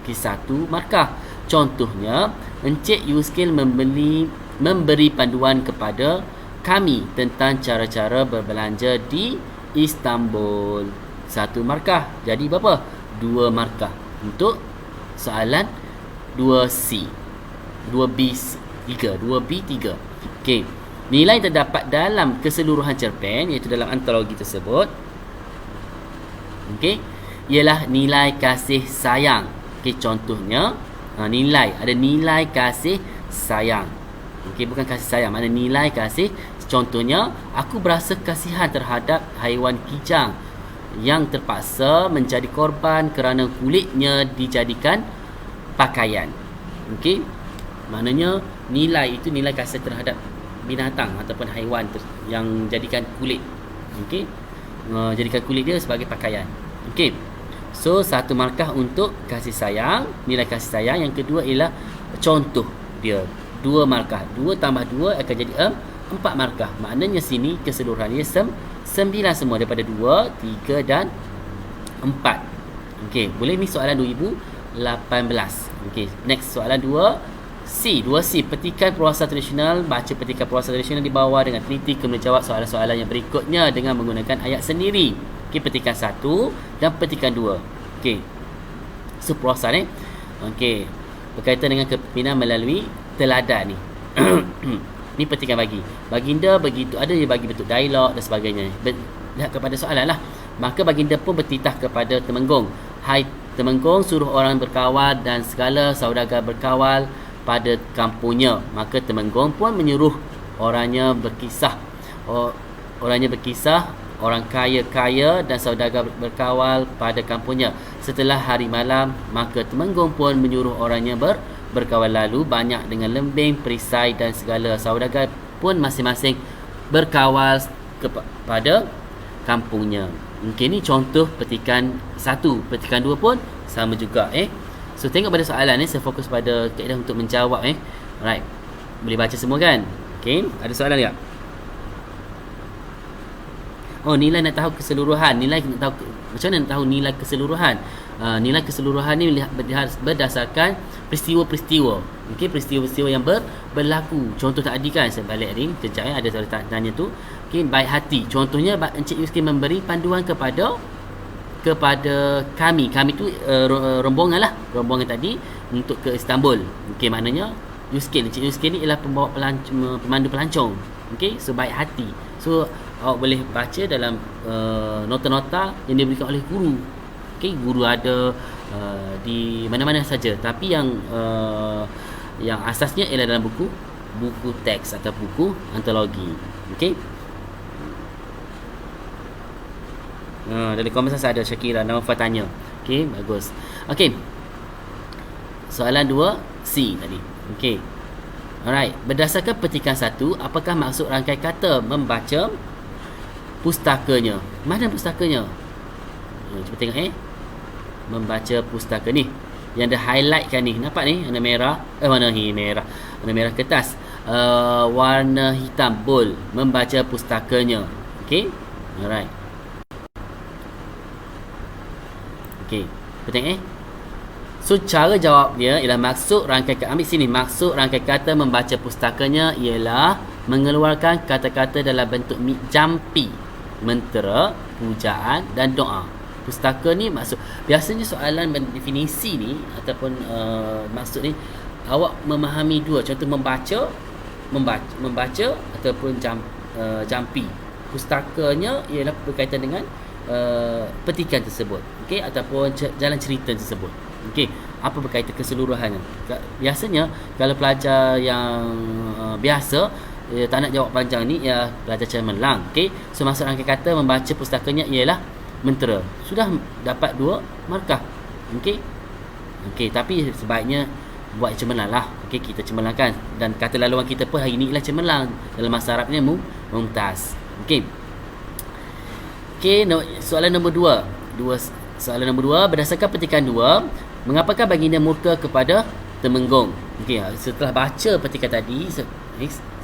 Okey, 1 markah. Contohnya, Encik Yuskil memberi panduan kepada kami tentang cara-cara berbelanja di Istanbul. 1 markah. Jadi berapa? 2 markah untuk soalan 2C. 2B3. Okey. Nilai terdapat dalam keseluruhan cerpen, iaitu dalam antologi tersebut. Okey. Ialah nilai kasih sayang. Okey, contohnya nilai, ada nilai kasih sayang. Okey, bukan kasih sayang, mana nilai kasih. Contohnya, aku berasa kasihan terhadap haiwan kijang yang terpaksa menjadi korban kerana kulitnya dijadikan pakaian. Okey, maknanya nilai itu nilai kasih terhadap binatang ataupun haiwan yang jadikan kulit. Okey, jadikan kulit dia sebagai pakaian. Okey, so 1 markah untuk kasih sayang, nilai kasih sayang. Yang kedua ialah contoh dia, 2 markah. 2 tambah 2 akan jadi 4 markah. Maknanya sini keseluruhannya 9 semua daripada 2, 3 dan 4. Okey, boleh ni soalan 2018. Okey, next soalan 2C, petikan perwasa tradisional. Baca petikan perwasa tradisional di bawah dengan teliti, kemudian jawab soalan-soalan yang berikutnya dengan menggunakan ayat sendiri. Okey, petikan 1 dan petikan 2. Okey, so perwasa ni. Okey, berkaitan dengan kepimpinan melalui teladan ni. Ni petikan bagi. Baginda begitu, ada dia bagi bentuk dialog dan sebagainya. Lihat kepada soalan lah. Maka baginda pun bertitah kepada Temenggung. Hai Temenggung, suruh orang berkawal dan segala saudagar berkawal pada kampungnya. Maka Temenggung pun menyuruh orangnya berkisah. Orang kaya-kaya dan saudagar berkawal pada kampungnya. Setelah hari malam, maka Temenggung pun menyuruh orangnya berkawal, lalu banyak dengan lembing, perisai dan segala saudagar pun masing-masing berkawal kepada kampungnya. Mungkin ni contoh petikan 1. Petikan 2 pun sama juga. So tengok pada soalan ni, saya fokus pada kaedah untuk menjawab. Alright, boleh baca semua kan? Okay, ada soalan tak? Oh, nilai nak tahu keseluruhan. Nilai nak tahu macam mana nak tahu nilai keseluruhan? Nilai keseluruhan ni berdasarkan peristiwa-peristiwa. Okey, peristiwa-peristiwa yang berlaku. Contoh tadi kan, saya balik ni kejap ada soalan tanya tu. Okey, baik hati. Contohnya Encik Yuskil memberi panduan kepada kami. Kami tu rombongan lah. Rombongan tadi untuk ke Istanbul. Okey, maknanya Encik Yuskil ni ialah pembawa pemandu pelancong. Okey, so baik hati. So awak boleh baca dalam nota-nota yang diberikan oleh guru. Okey, guru ada di mana-mana saja, tapi yang asasnya ialah dalam buku teks atau buku antologi. Okey. Dari komen saya ada Syakira Naufal tanya. Okey, bagus. Okey. Soalan 2C tadi. Okey. Alright, berdasarkan petikan 1, apakah maksud rangkai kata membaca pustakanya? Mana pustakanya? Cuba tengok membaca pustaka ni. Yang ada highlight kan ni. Nampak ni? Warna merah. Warna merah kertas. Warna hitam bold. Membaca pustakanya. Okey. Alright. Okey. Tengok So cara jawab dia ialah maksud rangkai kata. Ambil sini. Maksud rangkai kata membaca pustakanya ialah mengeluarkan kata-kata dalam bentuk jampi, mentera, pujaan dan doa. Pustaka ni maksud, biasanya soalan definisi ni ataupun maksud ni awak memahami dua, contoh membaca ataupun jampi. Pustakanya ialah berkaitan dengan petikan tersebut, okey, ataupun jalan cerita tersebut. Okey, apa berkaitan keseluruhannya. Biasanya kalau pelajar yang biasa tak nak jawab panjang ni, ya pelajar cemerlang. Okey, so maksud rangkaian kata membaca pustakanya ialah mentera. Sudah dapat 2 markah. Okey. Okey, tapi sebaiknya buat cemerlang lah. Okey, kita cemerlangkan, dan kata laluan kita pun hari ni ialah cemerlang. Dalam bahasa Arabnya mumtaz. Okey. Okey, soalan nombor 2. Soalan nombor 2, berdasarkan petikan 2, mengapakah baginda murka kepada Temenggung? Okey, setelah baca petikan tadi,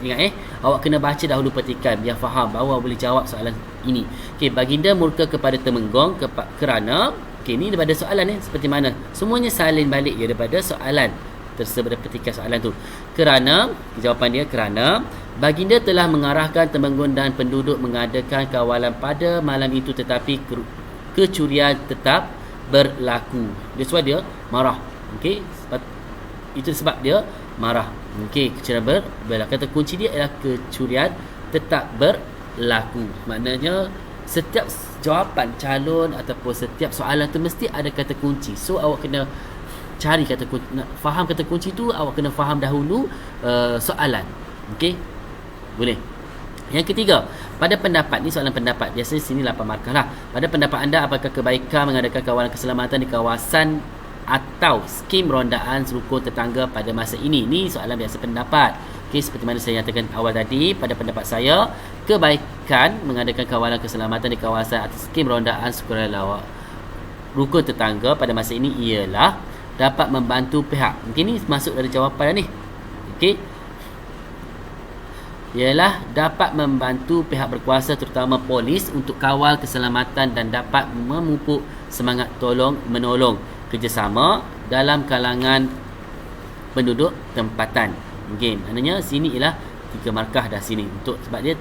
ingat awak kena baca dahulu petikan biar faham baru boleh jawab soalan ini. Okey, baginda murka kepada Temenggung kerana, okey, ni daripada soalan seperti mana? Semuanya salin balik dia daripada soalan tersebut, petikan soalan tu. Kerana, jawapan dia kerana baginda telah mengarahkan Temenggung dan penduduk mengadakan kawalan pada malam itu, tetapi kecurian tetap berlaku. Dia sebab dia marah. Okey, itu sebab dia marah. Okey, kecurian berlaku. Kata kunci dia ialah kecurian tetap berlaku. Maknanya setiap jawapan calon ataupun setiap soalan tu mesti ada kata kunci. So awak kena cari kata kunci, nak faham kata kunci tu awak kena faham dahulu soalan. Okey, boleh. Yang ketiga, pada pendapat ni, soalan pendapat, biasanya sini 8 markah lah. Pada pendapat anda, apakah kebaikan mengadakan kawalan keselamatan di kawasan atau skim rondaan rukun tetangga pada masa ini? Ni soalan biasa pendapat. Okey, seperti mana saya nyatakan awal tadi, pada pendapat saya, kebaikan mengadakan kawalan keselamatan di kawasan atau skim rondaan rukun tetangga pada masa ini ialah dapat membantu pihak. Mungkin ni masuk dari jawapan ni. Okey, ialah dapat membantu pihak berkuasa terutama polis untuk kawal keselamatan dan dapat memupuk semangat tolong menolong kerjasama dalam kalangan penduduk tempatan. Okey, maknanya sini ialah 3 markah dah sini, untuk sebab dia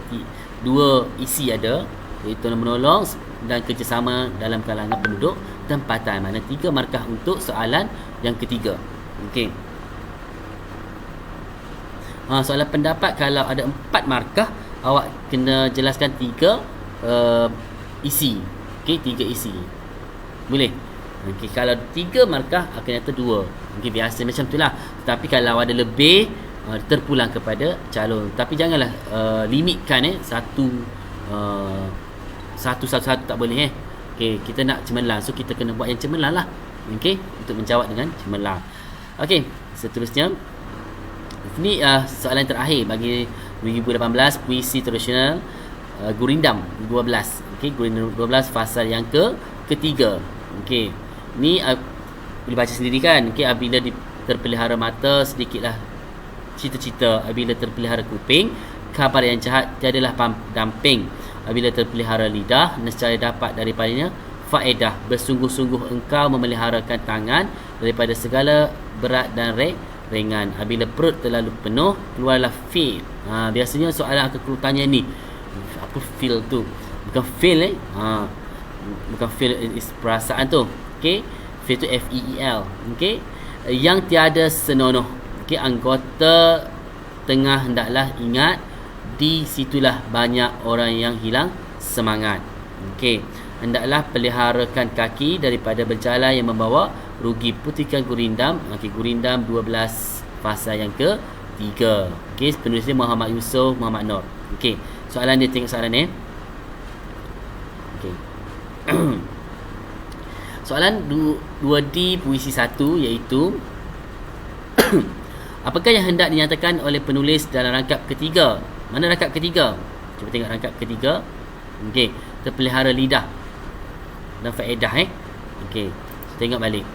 2 isi ada, iaitu tolong menolong dan kerjasama dalam kalangan penduduk tempatan. Maknanya 3 markah untuk soalan yang ketiga. Okey. Soalan pendapat, kalau ada 4 markah, awak kena jelaskan 3 isi. Okey, 3 isi. Boleh? Okey, kalau 3 markah akan nyata 2. Okey, biasa macam itulah. Tapi kalau ada lebih, terpulang kepada calon. Tapi janganlah limitkan satu tak boleh. Okey, kita nak cemerlang, so kita kena buat yang cemerlang lah. Okey, untuk menjawab dengan cemerlang. Okey, seterusnya ini soalan terakhir bagi 2018 puisi tradisional Gurindam 12. Okey, Gurindam 12 fasa yang ketiga. Okey, ni boleh baca sendiri kan. Okey, apabila terpelihara mata, sedikitlah cita-cita. Apabila terpelihara kuping, khabar yang jahat tiadalah damping. Apabila terpelihara lidah, nescaya dapat daripadanya faedah. Bersungguh-sungguh engkau memeliharakan tangan daripada segala berat dan ringan. Apabila perut terlalu penuh, keluarlah feel. Biasanya soalan akan tanya ni, apa feel tu? Bukan feel bukan feel, is perasaan tu. Okey, feel tu F-E-E-L. Okey, yang tiada senonoh. Okey, anggota tengah hendaklah ingat, di situlah banyak orang yang hilang semangat. Okey, hendaklah peliharakan kaki daripada berjalan yang membawa rugi. Petikan Gurindam. Okey, Gurindam 12 fasa yang ketiga. Okey, penulisnya Muhammad Yusof Muhammad Nur. Okey, soalan dia, tengok soalan ni. Okey. Soalan 2D puisi 1 iaitu apakah yang hendak dinyatakan oleh penulis dalam rangkap ketiga? Mana rangkap ketiga? Cuba tengok rangkap ketiga. Okey, terpelihara lidah dan faedah Okey, tengok balik.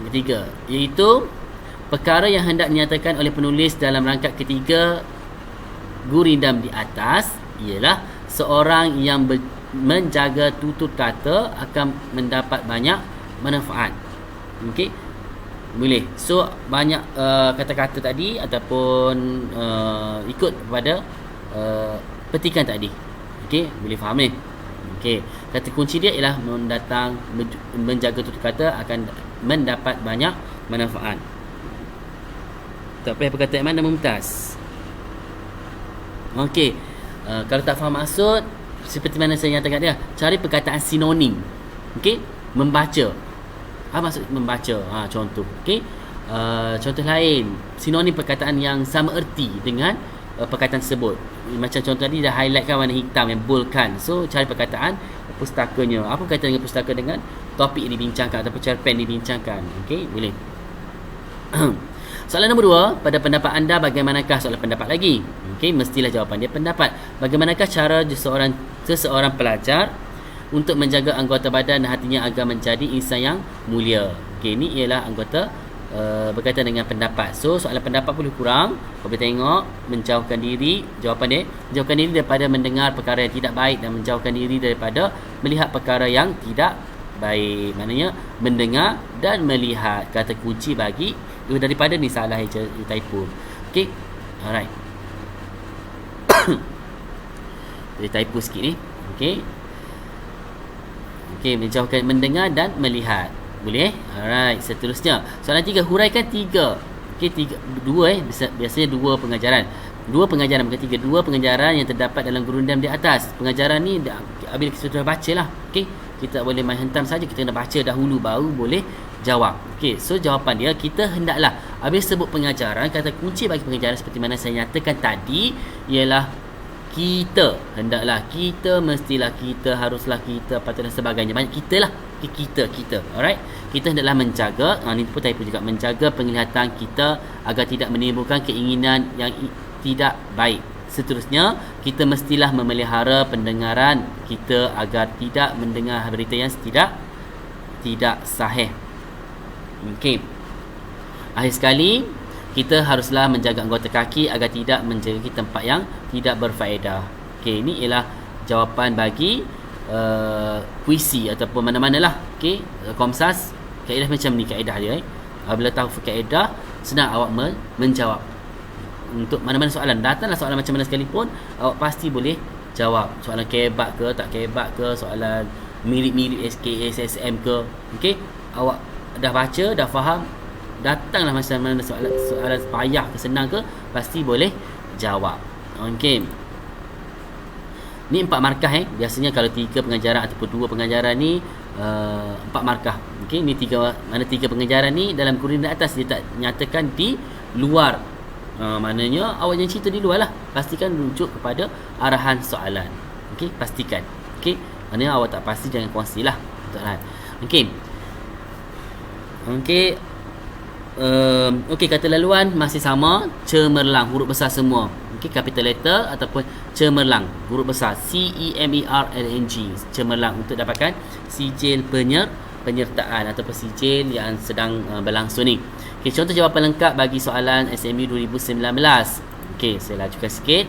Ketiga iaitu perkara yang hendak dinyatakan oleh penulis dalam rangkap ketiga Gurindam di atas ialah seorang yang menjaga tutur kata akan mendapat banyak manfaat. Okey, Boleh. So banyak kata-kata tadi ataupun ikut kepada petikan tadi. Okey, boleh faham ni. Okey, kata kunci dia ialah menjaga tutur kata akan mendapat banyak manfaat. Tak payah perkataan mana mumtaz. Okey, kalau tak faham maksud, seperti mana saya nyatakan dia, cari perkataan sinonim. Okey, membaca. Apa maksud membaca? Contoh. Okey, contoh lain, sinonim perkataan yang sama erti dengan perkataan tersebut. Macam contoh tadi dah highlight kan warna hitam yang bold kan. So cari perkataan pustakanya. Apa kaitan dengan pustaka dengan topik dibincangkan ataupun cerpen dibincangkan. Okey, boleh. Soalan nombor 2, pada pendapat anda bagaimanakah, soalan pendapat lagi. Okey, mestilah jawapan dia pendapat. Bagaimanakah cara seseorang pelajar untuk menjaga anggota badan dan hatinya agar menjadi insan yang mulia. Okey, ini ialah anggota berkaitan dengan pendapat. So soalan pendapat boleh kurang. Kau boleh tengok menjauhkan diri, jawapan dia menjauhkan diri daripada mendengar perkara yang tidak baik dan menjauhkan diri daripada melihat perkara yang tidak baik. Maknanya mendengar dan melihat kata kunci bagi daripada ni salah typo. Okey, alright. Jadi typo sikit ni. Okey. Okey, menjauhkan mendengar dan melihat. Boleh? Alright, seterusnya. Soalan 3, huraikan 3. Okey, 2 biasanya 2 pengajaran. 2 pengajaran bukan 3. 2 pengajaran yang terdapat dalam gurundam di atas. Pengajaran ni bila kita sudah bacalah. Okey, kita boleh main hentam saja, kita kena baca dahulu baru boleh jawab. Okey, so jawapan dia, kita hendaklah habis sebut pengajaran, kata kunci bagi pengajaran seperti mana saya nyatakan tadi ialah kita, hendaklah, kita, mestilah, kita, haruslah, kita, patut dan sebagainya. Banyak kita lah. Kita. Alright. Kita hendaklah menjaga, ni pun typo juga, menjaga penglihatan kita agar tidak menimbulkan keinginan yang tidak baik. Seterusnya, kita mestilah memelihara pendengaran kita agar tidak mendengar berita yang tidak sahih. Okey. Akhir sekali, kita haruslah menjaga anggota kaki agar tidak menjadi tempat yang tidak berfaedah. Okey, ini ialah jawapan bagi puisi ataupun mana-mana lah. Okey, Komsas, kaedah macam ni kaedah dia. Bila tahu kaedah, senang awak menjawab. Untuk mana-mana soalan, datanglah soalan macam mana sekalipun, awak pasti boleh jawab. Soalan kebat ke, tak kebat ke, soalan mirip-mirip SKSSM ke. Okey, awak dah baca, dah faham, datanglah macam mana soalan payah ke senang ke, pasti boleh jawab. Okey, ni 4 markah biasanya kalau 3 pengajaran ataupun 2 pengajaran ni 4 markah. Okey, ni 3 pengajaran ni dalam kurikulum atas dia tak nyatakan di luar. Maknanya awak jangan cerita di luar lah, pastikan rujuk kepada arahan soalan. Okey, pastikan. Okey, maknanya awak tak pasti jangan kongsilah soalan. Okey. Okey. Okey, kata laluan masih sama, cemerlang, huruf besar semua. Okey, capital letter ataupun cemerlang, huruf besar, CEMERLNG, cemerlang, untuk dapatkan sijil penyertaan ataupun sijil yang sedang berlangsung ni. Okey, contoh jawapan lengkap bagi soalan SMU 2019. Okey, saya lajukan sikit.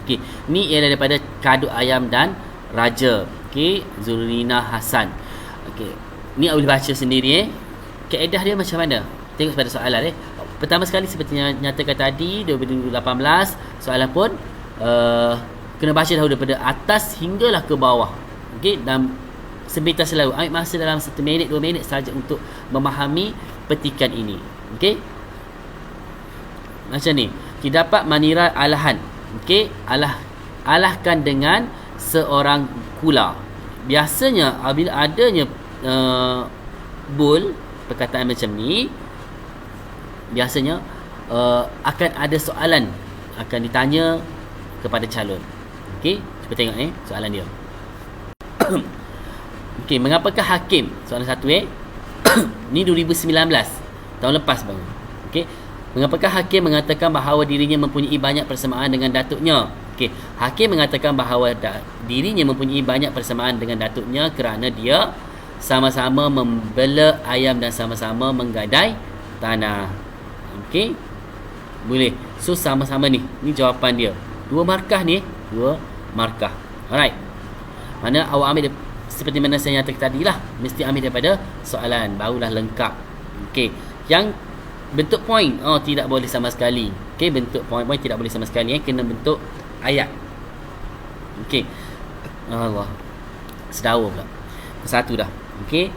Okey, ni ialah daripada Kadut Ayam dan Raja. Okey, Zulrina Hasan. Okey, ni awak boleh baca sendiri. Kaedah dia macam mana? Tengok pada soalan. Pertama sekali seperti yang nyatakan tadi 2018, soalan pun kena baca dahulu daripada atas hinggalah ke bawah. Okey, dan sebentar selalu ambil masa dalam 1 minit 2 minit saja untuk memahami petikan ini. Okey, macam ni kita dapat manira alahan. Okey, alahkan dengan seorang kula. Biasanya apabila adanya bold perkataan macam ni, biasanya akan ada soalan akan ditanya kepada calon. Okey, cuba tengok soalan dia. Okey, mengapakah hakim, soalan 1 ni 2019, tahun lepas bang. Okey, mengapakah hakim mengatakan bahawa dirinya mempunyai banyak persamaan dengan datuknya? Okey, hakim mengatakan bahawa dirinya mempunyai banyak persamaan dengan datuknya kerana dia sama-sama membela ayam dan sama-sama menggadai tanah. Okey, boleh. So sama-sama ni jawapan dia. 2 markah ni, 2 markah. Alright. Mana awak ambil seperti mana saya nyatakan tadi lah, mesti ambil daripada soalan, barulah lengkap. Okey. Yang bentuk point, tidak boleh sama sekali. Okey, bentuk point tidak boleh sama sekali, kena bentuk ayat. Okey. Allah. Sedawa pula. Satu dah. Okey.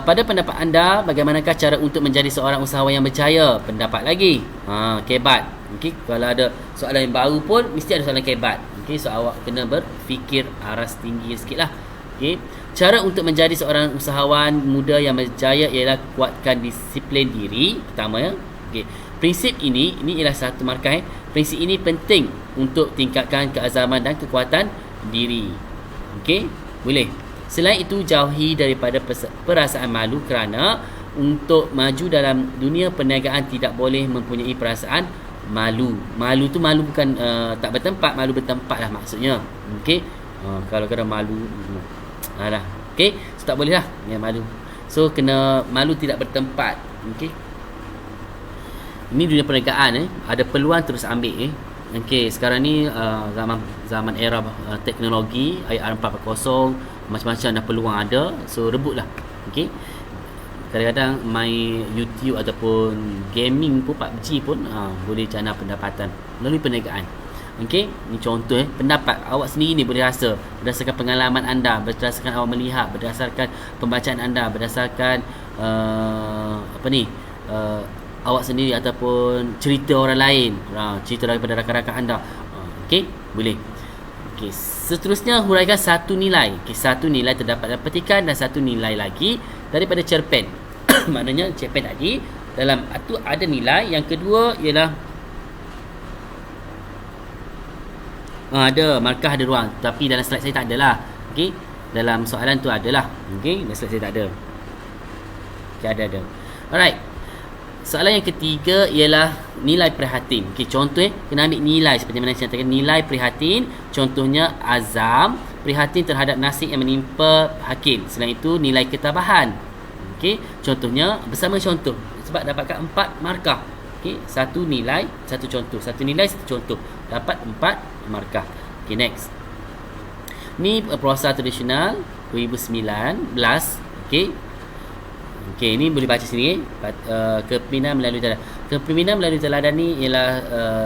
Pada pendapat anda, bagaimanakah cara untuk menjadi seorang usahawan yang berjaya? Pendapat lagi. Kebat. Okey, kalau ada soalan yang baru pun mesti ada soalan kebat. Okey, so awak kena berfikir aras tinggi sikitlah. Okey. Cara untuk menjadi seorang usahawan muda yang berjaya ialah kuatkan disiplin diri pertama ya. Okey. Prinsip ini ialah satu markah. Prinsip ini penting untuk tingkatkan keazaman dan kekuatan diri. Okey, boleh. Selain itu, jauhi daripada perasaan malu kerana untuk maju dalam dunia perniagaan tidak boleh mempunyai perasaan malu. Malu tu malu bukan tak bertempat, malu bertempat lah maksudnya. Okey. Kalau kena malu alah. Okey, so tak boleh lah ya, malu. So kena malu tidak bertempat. Okey. Ini dunia perniagaan ada peluang terus ambil Okey, sekarang ni zaman era teknologi IR 4.0, macam-macam dah peluang ada, so rebutlah. Okey. Kadang-kadang main YouTube ataupun gaming pun, PUBG pun boleh jana pendapatan melalui perniagaan. Okey, ni contoh pendapat awak sendiri ni boleh rasa berdasarkan pengalaman anda, berdasarkan awak melihat, berdasarkan pembacaan anda, berdasarkan awak sendiri ataupun cerita orang lain, cerita daripada rakan-rakan anda. Okey, boleh. Okey, seterusnya huraikan satu nilai. Okey, satu nilai terdapat dalam petikan dan satu nilai lagi daripada cerpen. Maknanya cerpen tadi dalam tu ada nilai, yang kedua ialah ada markah, ada ruang, tapi dalam slide saya tak adalah. Okey, dalam soalan tu adalah. Okey, dalam slide saya tak ada. Okey, ada. Alright. Soalan yang ketiga ialah nilai prihatin. Okey, contoh kena ambil nilai seperti mana saya katakan, nilai prihatin. Contohnya azam, prihatin terhadap nasib yang menimpa hakim. Selain itu nilai ketabahan. Okey, contohnya bersama contoh sebab dapatkan 4 markah. Okey, satu nilai, satu contoh. Satu nilai, satu contoh. Dapat 4 markah. Okey, next. Ni prosa tradisional 2019. Okey. Okey, ni boleh baca sini. Kepimpinan melalui teladan. Kepimpinan melalui teladan ni ialah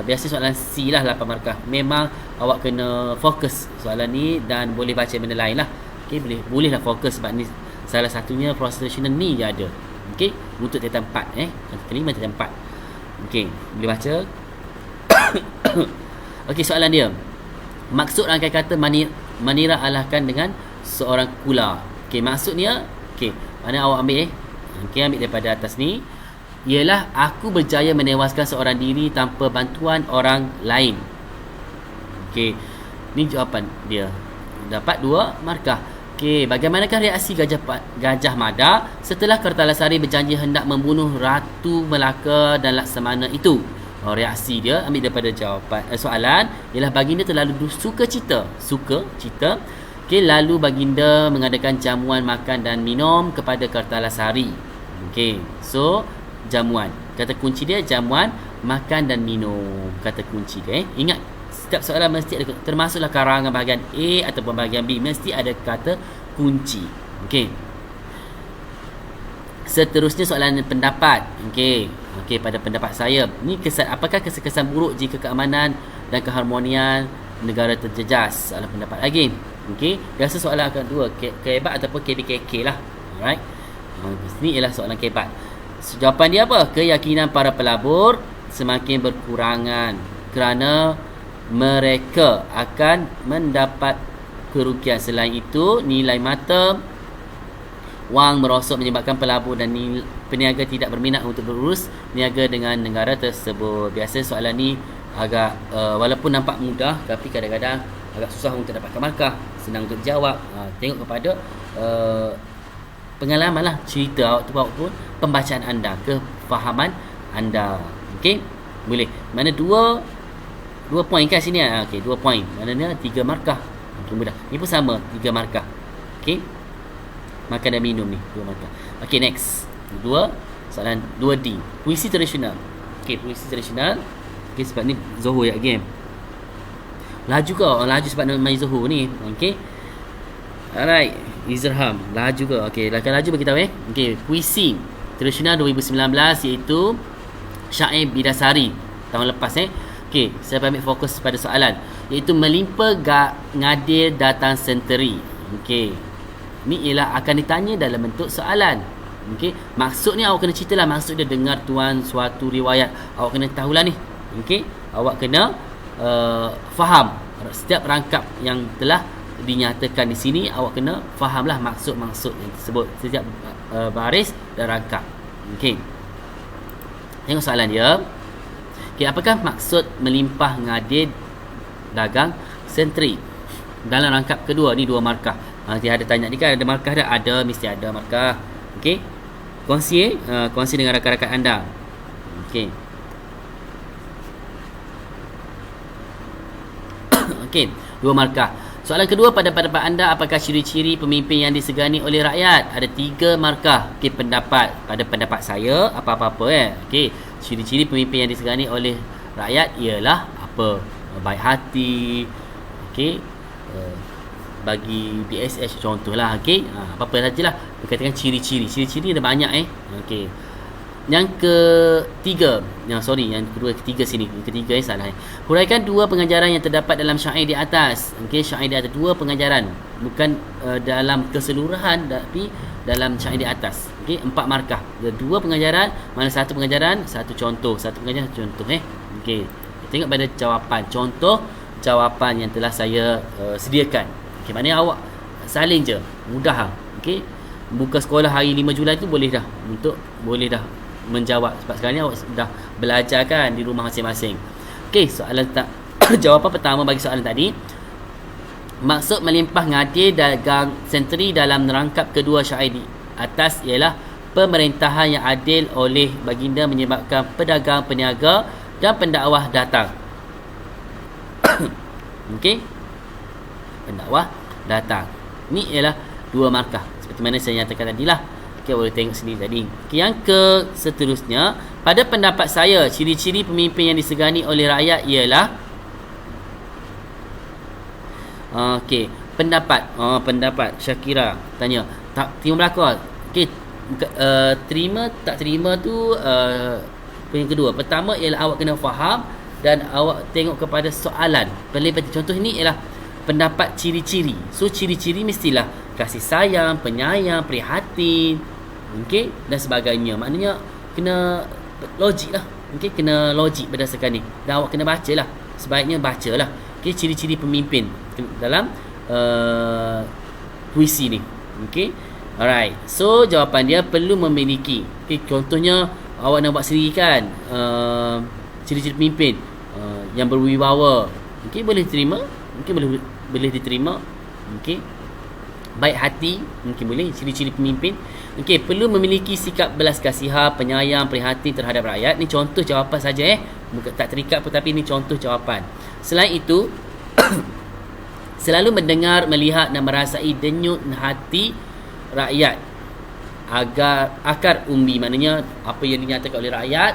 biasa soalan C lah, 8 markah. Memang awak kena fokus soalan ni dan boleh baca benda lain lah. Okey, bolehlah fokus sebab ni salah satunya proses tradisional ni je ada. Okey, untuk teta 4 kelima teta 4. Okey, boleh baca. Okey, soalan dia. Maksud rangkaian kata Manira alahkan dengan seorang kula. Okey, maksudnya mana awak ambil Okey, ambil daripada atas ni, ialah aku berjaya menewaskan seorang diri tanpa bantuan orang lain. Okey, ni jawapan dia. Dapat 2 markah. Okey, bagaimanakah reaksi Gajah Mada setelah Kertalasari berjanji hendak membunuh Ratu Melaka dan Laksamana itu? Reaksi dia ambil daripada jawapan soalan ialah baginda terlalu suka cita. Okey, lalu baginda mengadakan jamuan makan dan minum kepada Kertalasari. Okey, so jamuan. Kata kunci dia jamuan, makan dan minum. Kata kunci dia. Ingat, setiap soalan mesti ada, termasuklah karangan bahagian A ataupun bahagian B, mesti ada kata kunci. Okey. Seterusnya soalan pendapat. Okey, pada pendapat saya, ni apakah kesan buruk jika keamanan dan keharmonian negara terjejas? Soalan pendapat lagi. Okey, biasa soalan akan dua, kebat ataupun KBKK lah. Alright. Ini ialah soalan kebat. Jawapan dia apa? Keyakinan para pelabur semakin berkurangan kerana mereka akan mendapat kerugian. Selain itu, nilai mata wang merosot menyebabkan pelabur dan peniaga tidak berminat untuk berurus niaga dengan negara tersebut. Biasa soalan ni agak walaupun nampak mudah, tapi kadang-kadang agak susah untuk dapatkan markah. Senang untuk jawab. Tengok kepada pengalaman lah, cerita awak tu pun pembacaan anda, kefahaman anda. Okey, boleh. Mana 2 poin kan sini? Okey, 2 poin. Maknanya 3 markah. Okey, mudah. Ni pun sama, 3 markah. Okey, makan dan minum ni 2 markah. Okey, next. Soalan 2D, puisi tradisional. Okey, puisi tradisional. Okey, sebab ni Zohor ya game. Laju ke? Laju sebab nak main Zohor ni. Okey. Alright, Izrham laju ke? Okey, laju bagi tahu Okey, puisi. tradisional 2019 iaitu Syair Bidasari tahun lepas Okey, saya ambil fokus pada soalan iaitu melimpa ngadir datang senteri. Okey. Ni ialah akan ditanya dalam bentuk soalan. Okey, maksud ni awak kena ceritalah, maksud dia dengar tuan suatu riwayat. Awak kena tahulah ni. Okey, awak kena faham setiap rangkap yang telah dinyatakan di sini. Awak kena fahamlah maksud-maksud yang tersebut, setiap baris dan rangkap. Okey, tengok soalan dia. Okey, apakah maksud melimpah ngadir dagang sentri? Dalam rangkap kedua ni 2 markah. Dia ada tanya ni kan, ada markah dah? Ada, mesti ada markah. Okey, kongsi dengan rakan-rakan anda. Okey. Okey, 2 markah. Soalan kedua, pada pendapat anda apakah ciri-ciri pemimpin yang disegani oleh rakyat? Ada 3 markah. Okey, pendapat. Pada pendapat saya apa-apa Okey, ciri-ciri pemimpin yang disegani oleh rakyat ialah apa? Baik hati. Okey, bagi BSH contohlah. Okey, apa-apa sajalah berkaitan ciri-ciri. Ciri-ciri ada banyak Okey. Yang ketiga, yang ketiga sini. Yang ketiga salah. Huraikan 2 pengajaran yang terdapat dalam syair di atas. Okey, syair di atas 2 pengajaran, bukan dalam keseluruhan tapi dalam syair di atas. Okey, 4 markah. Ada 2 pengajaran, mana satu pengajaran, satu contoh. Satu pengajaran, satu contoh Okey. Tengok pada jawapan, contoh jawapan yang telah saya sediakan. Okey, maknanya awak salin je, mudah Okey, buka sekolah hari 5 Julai tu boleh dah menjawab, sebab sekarang ni awak dah belajar kan di rumah masing-masing. Okey, soalan jawapan pertama bagi soalan tadi, maksud melimpah ngadir dagang senteri dalam rangkap kedua syair di atas ialah pemerintahan yang adil oleh baginda menyebabkan pedagang, peniaga dan pendakwah datang. Okey, pendakwah datang. Ni ialah 2 markah seperti mana saya nyatakan tadi lah. Okey, boleh tengok sendiri tadi. Okey, yang seterusnya, pada pendapat saya ciri-ciri pemimpin yang disegani oleh rakyat ialah okey, pendapat Syakira tanya, tak terima belakang. Okey, terima tak terima tu yang kedua. Pertama ialah awak kena faham dan awak tengok kepada soalan. Contoh ni ialah pendapat ciri-ciri. So ciri-ciri mestilah kasih sayang, penyayang, prihatin, okey, dan sebagainya. Maknanya kena logik lah. Okey, kena logik berdasarkan ni. Dan awak kena bacalah. Sebaiknya bacalah. Okey, ciri-ciri pemimpin dalam puisi ni. Okey. Alright. So jawapan dia perlu memiliki. Okey, contohnya awak nak buat sendiri kan. Ciri-ciri pemimpin yang berwibawa. Okey, boleh diterima. Mungkin boleh diterima. Okey. Baik hati, mungkin boleh. Ciri-ciri pemimpin. Okey, perlu memiliki sikap belas kasihan, penyayang, prihatin terhadap rakyat. Ni contoh jawapan saja bukan tak terikat pun, tapi ni contoh jawapan. Selain itu, selalu mendengar, melihat dan merasai denyut hati rakyat agar akar umbi, maknanya apa yang dinyatakan oleh rakyat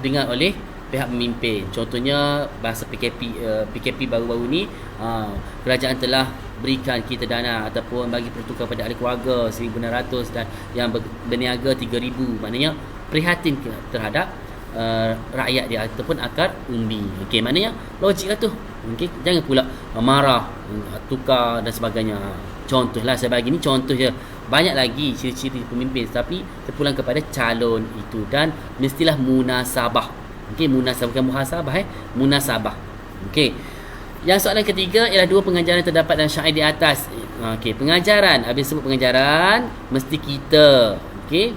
dengar oleh pihak pemimpin. Contohnya bahasa PKP baru-baru ni, kerajaan telah berikan kita dana ataupun bagi pertukaran pada ahli keluarga 1,600 dan yang berniaga 3,000. Maknanya prihatin terhadap rakyat dia ataupun akar umbi. Okey, maknanya logik lah tu. Okey, jangan pula marah, tukar dan sebagainya. Contohlah saya bagi ni contoh je. Banyak lagi ciri-ciri pemimpin, tapi terpulang kepada calon itu dan mestilah munasabah. Okey, munasabah bukan muhasabah munasabah. Okey. Yang soalan ketiga ialah 2 pengajaran terdapat dalam syair di atas. Okey, pengajaran, habis sebut pengajaran mesti kita. Okey,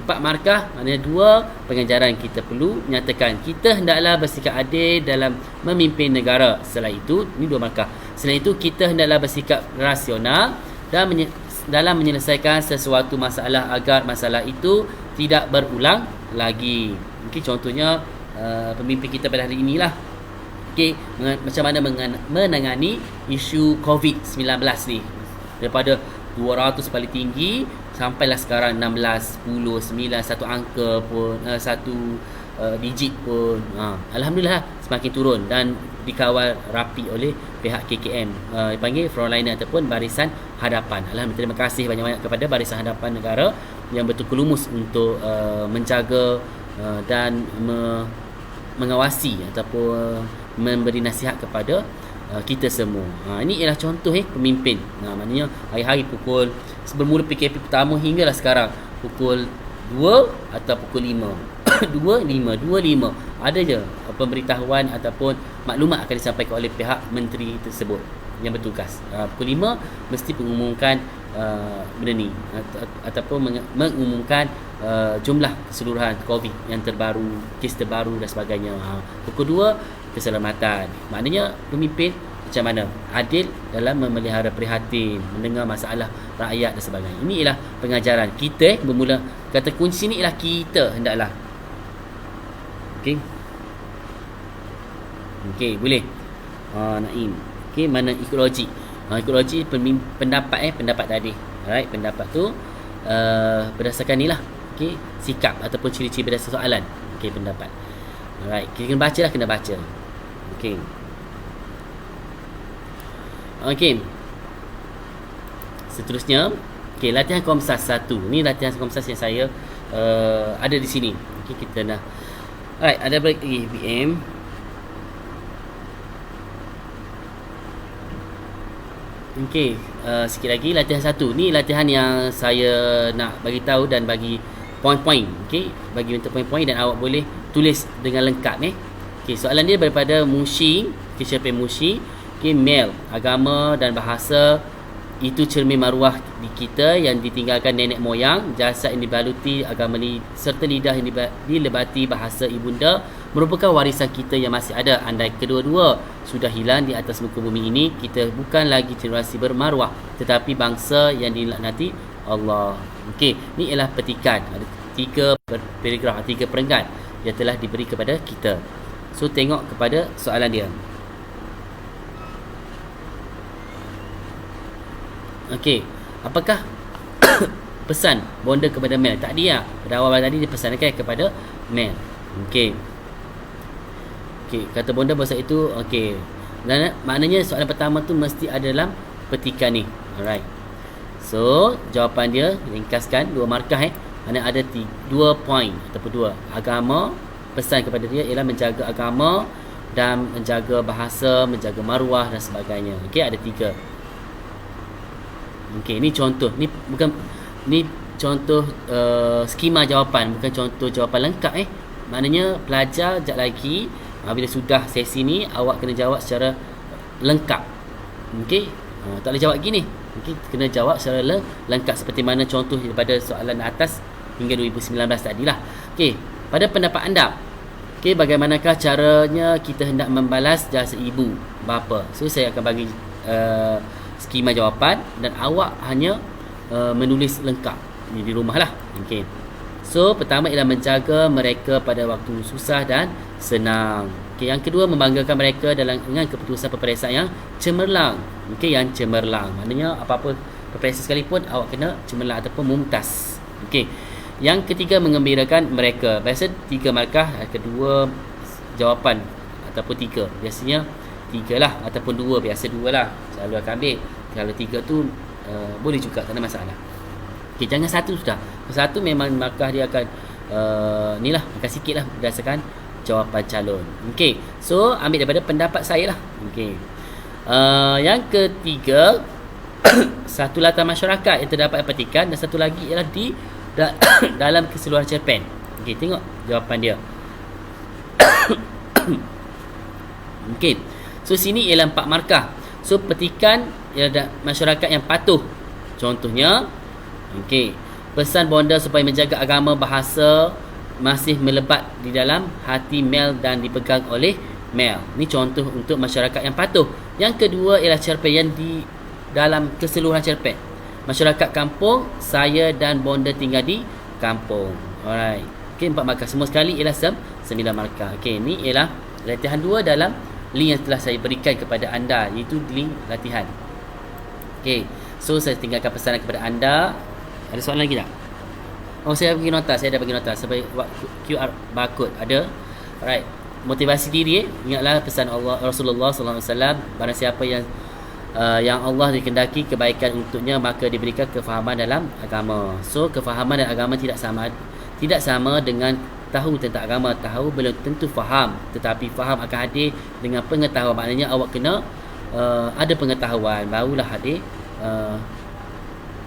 4 markah, maknanya 2 pengajaran kita perlu nyatakan. Kita hendaklah bersikap adil dalam memimpin negara. Selain itu, ni 2 markah. Selain itu, kita hendaklah bersikap rasional dan dalam menyelesaikan sesuatu masalah agar masalah itu tidak berulang lagi. Okey, contohnya pemimpin kita pada hari inilah. Okey, macam mana menangani isu COVID-19 ni. Daripada 200 paling tinggi sampailah sekarang 16, 10, 9, satu angka pun satu digit pun alhamdulillah semakin turun dan dikawal rapi oleh pihak KKM, dipanggil frontliner ataupun barisan hadapan. Alhamdulillah, terima kasih banyak-banyak kepada barisan hadapan negara yang betul lumus untuk menjaga dan mengawasi ataupun memberi nasihat kepada kita semua. Ini ialah contoh pemimpin. Maknanya hari-hari pukul bermula PKP pertama hinggalah sekarang pukul 2 atau pukul 5 2:5 ada je pemberitahuan ataupun maklumat akan disampaikan oleh pihak menteri tersebut yang bertugas. Pukul 5 mesti mengumumkan benda ni ataupun mengumumkan jumlah keseluruhan COVID yang terbaru, kes terbaru dan sebagainya. Pukul 2 keselamatan. Maknanya pemimpin macam mana? Adil dalam memelihara prihatin, mendengar masalah rakyat dan sebagainya. Ini ialah pengajaran kita bermula. Kata kunci ni ialah kita hendaklah. Okey, boleh. Naim. Okey, mana ekologi? Ekologi pendapat tadi. Alright, pendapat tu berdasarkan ni lah. Okey, sikap ataupun ciri-ciri berdasarkan soalan. Okey, pendapat. Alright, kita kena baca. Okey. Okey. Seterusnya, okey, latihan Komsas 1. Ni latihan Komsas yang saya ada di sini. Okey, kita dah. Alright, ada break lagi PM. Okey, sikit lagi latihan 1. Ni latihan yang saya nak bagi tahu dan bagi poin-poin. Okey, bagi bentuk poin-poin dan awak boleh tulis dengan lengkap Okey, soalan dia daripada Mushi, siapa Mushi? Okey, male, agama dan bahasa itu cermin maruah di kita yang ditinggalkan nenek moyang, jasad yang dibaluti agama ni serta lidah yang dilebati bahasa ibunda merupakan warisan kita yang masih ada. Andai kedua-dua sudah hilang di atas muka bumi ini, kita bukan lagi generasi bermaruah tetapi bangsa yang dilaknati Allah. Okey, ni ialah petikan. Ada 3 paragraf, 3 perenggan yang telah diberi kepada kita. So tengok kepada soalan dia. Okey, apakah pesan bonda kepada Mel? Tadi pada awal tadi dia pesankan kepada Mel. Okey, kata bonda bahasa itu. Okey, dan maknanya soalan pertama tu mesti ada dalam petikan ni. Alright, so jawapan dia ringkaskan 2 markah mana ada 2 poin ataupun 2. Agama, pesan kepada dia ialah menjaga agama dan menjaga bahasa, menjaga maruah dan sebagainya. Okey, ada 3. Okey, ni contoh. Ni contoh skema jawapan, bukan contoh jawapan lengkap Maknanya pelajar sekejap lagi bila sudah sesi ni awak kena jawab secara lengkap. Okey. Tak boleh jawab gini. Okey, kena jawab secara lengkap seperti mana contoh daripada soalan atas hingga 2019 tadilah. Okey, pada pendapat anda, okey, bagaimanakah caranya kita hendak membalas jasa ibu bapa? So saya akan bagi skema jawapan dan awak hanya menulis lengkap di rumah lah. Okey. So pertama ialah menjaga mereka pada waktu susah dan senang. Okey, yang kedua membanggakan mereka dengan keputusan peperiksaan yang cemerlang. Okey, yang cemerlang. Maknanya apa-apa peperiksaan sekalipun awak kena cemerlang ataupun mumtaz. Okey. Yang ketiga mengembirakan mereka. Biasa 3 markah, kedua jawapan ataupun 3. Biasanya 3 lah ataupun 2, biasa 2 lah selalu akan ambil. Kalau 3 tu boleh juga, tak ada masalah. Okey, jangan 1 sudah. 1 memang markah dia akan ni lah, akan sikit lah berdasarkan jawapan calon. Okey, so ambil daripada pendapat saya lah. Okey, yang ketiga satu latar masyarakat yang terdapat petikan dan satu lagi ialah di dalam keseluruhan cerpen. Okey, tengok jawapan dia. Okey, so sini ialah 4 markah. So petikan ialah masyarakat yang patuh. Contohnya, okey, pesan bonda supaya menjaga agama bahasa masih melebat di dalam hati Mel dan dipegang oleh Mel. Ni contoh untuk masyarakat yang patuh. Yang kedua ialah cerpen yang di dalam keseluruhan cerpen. Masyarakat kampung, saya dan bonda tinggal di kampung. Alright. Okey, 4 markah. Semua sekali ialah 9 markah. Okey, ni ialah latihan 2 dalam link yang telah saya berikan kepada anda, iaitu link latihan. Okey, so saya tinggalkan pesanan kepada anda. Ada soalan lagi tak? Oh, saya bagi nota. Saya dah bagi nota sebagai QR barcode ada. Alright. Motivasi diri, ingatlah pesan Allah Rasulullah sallallahu alaihi wasallam, barang siapa yang yang Allah dikehendaki kebaikan untuknya, maka diberikan kefahaman dalam agama. So kefahaman dalam agama tidak sama dengan tahu tentang agama. Tahu belum tentu faham, tetapi faham akan hadir dengan pengetahuan. Maknanya awak kena ada pengetahuan, barulah hadir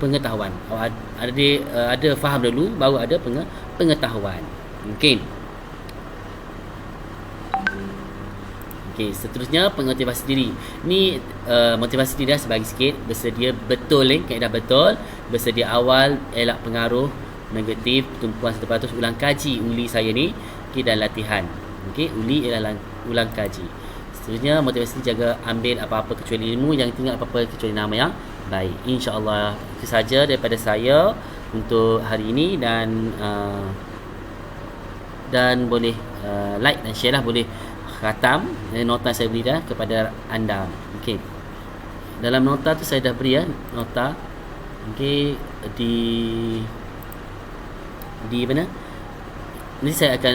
pengetahuan. Awak ada faham dulu, baru ada pengetahuan. Mungkin. Okey, seterusnya pengotivasi diri. Ni motivasi diri dah sebagi sikit. Bersedia betul kaedah betul. Bersedia awal, elak pengaruh negatif, tumpuan 100%, ulang kaji uli saya ni, dan latihan. Okey, uli ialah ulang kaji. Seterusnya motivasi jaga ambil apa-apa kecuali ilmu, yang tinggal apa-apa kecuali nama yang baik. InsyaAllah itu saja daripada saya untuk hari ini, dan boleh like dan share lah, boleh khatam nota saya beri dah kepada anda. Okey, dalam nota tu saya dah beri nota. Okey, di mana ni saya akan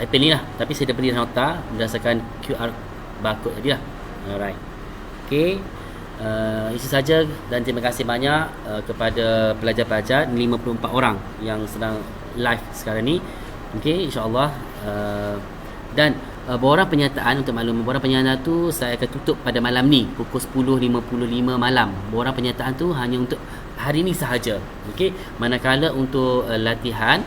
iPad ni lah, tapi saya dah beri nota berdasarkan QR barcode tadi lah. Alright. Okey, itu saja, dan terima kasih banyak kepada pelajar-pelajar 54 orang yang sedang live sekarang ni. Okey, insya-Allah. Dan borang penyataan, untuk maklum, borang penyataan tu saya akan tutup pada malam ni pukul 10.55 malam. Borang penyataan tu hanya untuk hari ni sahaja. Okey, manakala untuk latihan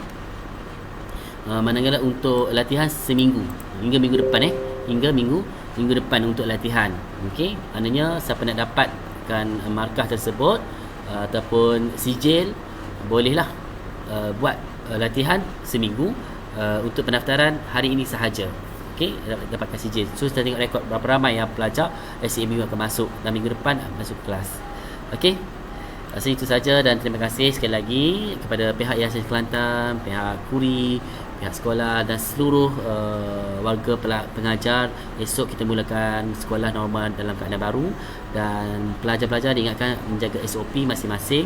seminggu hingga minggu depan hingga minggu depan untuk latihan. Okey, maknanya siapa nak dapatkan markah tersebut ataupun sijil, bolehlah buat latihan seminggu. Untuk pendaftaran hari ini sahaja. Okey, dapatkan sijil. So kita tengok rekod berapa ramai yang pelajar SAMU akan masuk, dan minggu depan masuk kelas. Okey, so itu saja, dan terima kasih sekali lagi kepada pihak Yayasan Kelantan, pihak KURI, pihak sekolah dan seluruh warga pengajar. Esok kita mulakan sekolah normal dalam keadaan baru, dan pelajar-pelajar diingatkan menjaga SOP masing-masing,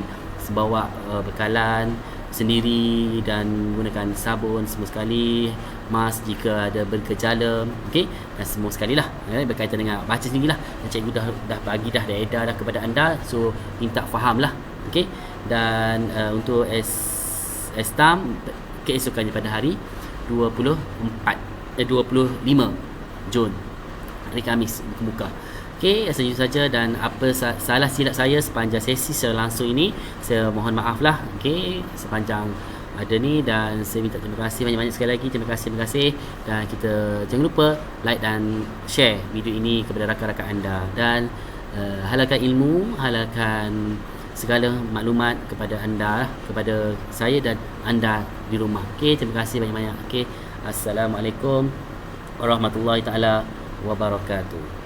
bawa bekalan sendiri dan gunakan sabun semua sekali, mask jika ada bergejala. Okey, dan semua sekali lah berkaitan dengan baca sendirilah, cikgu dah bagi dah edar dah kepada anda, so minta faham lah. Okey, dan untuk STAM keesokannya pada hari 25 Jun, hari Khamis buka. Okey, segitu saja, dan apa salah silap saya sepanjang sesi secara langsung ini, saya mohon maaf lah. Okey, sepanjang ada ni, dan saya minta terima kasih banyak-banyak sekali lagi. Terima kasih, dan kita jangan lupa like dan share video ini kepada rakan-rakan anda, dan halalkan ilmu, halalkan segala maklumat kepada anda, kepada saya dan anda di rumah. Okey, terima kasih banyak-banyak. Okey, assalamualaikum warahmatullahi taala wabarakatuh.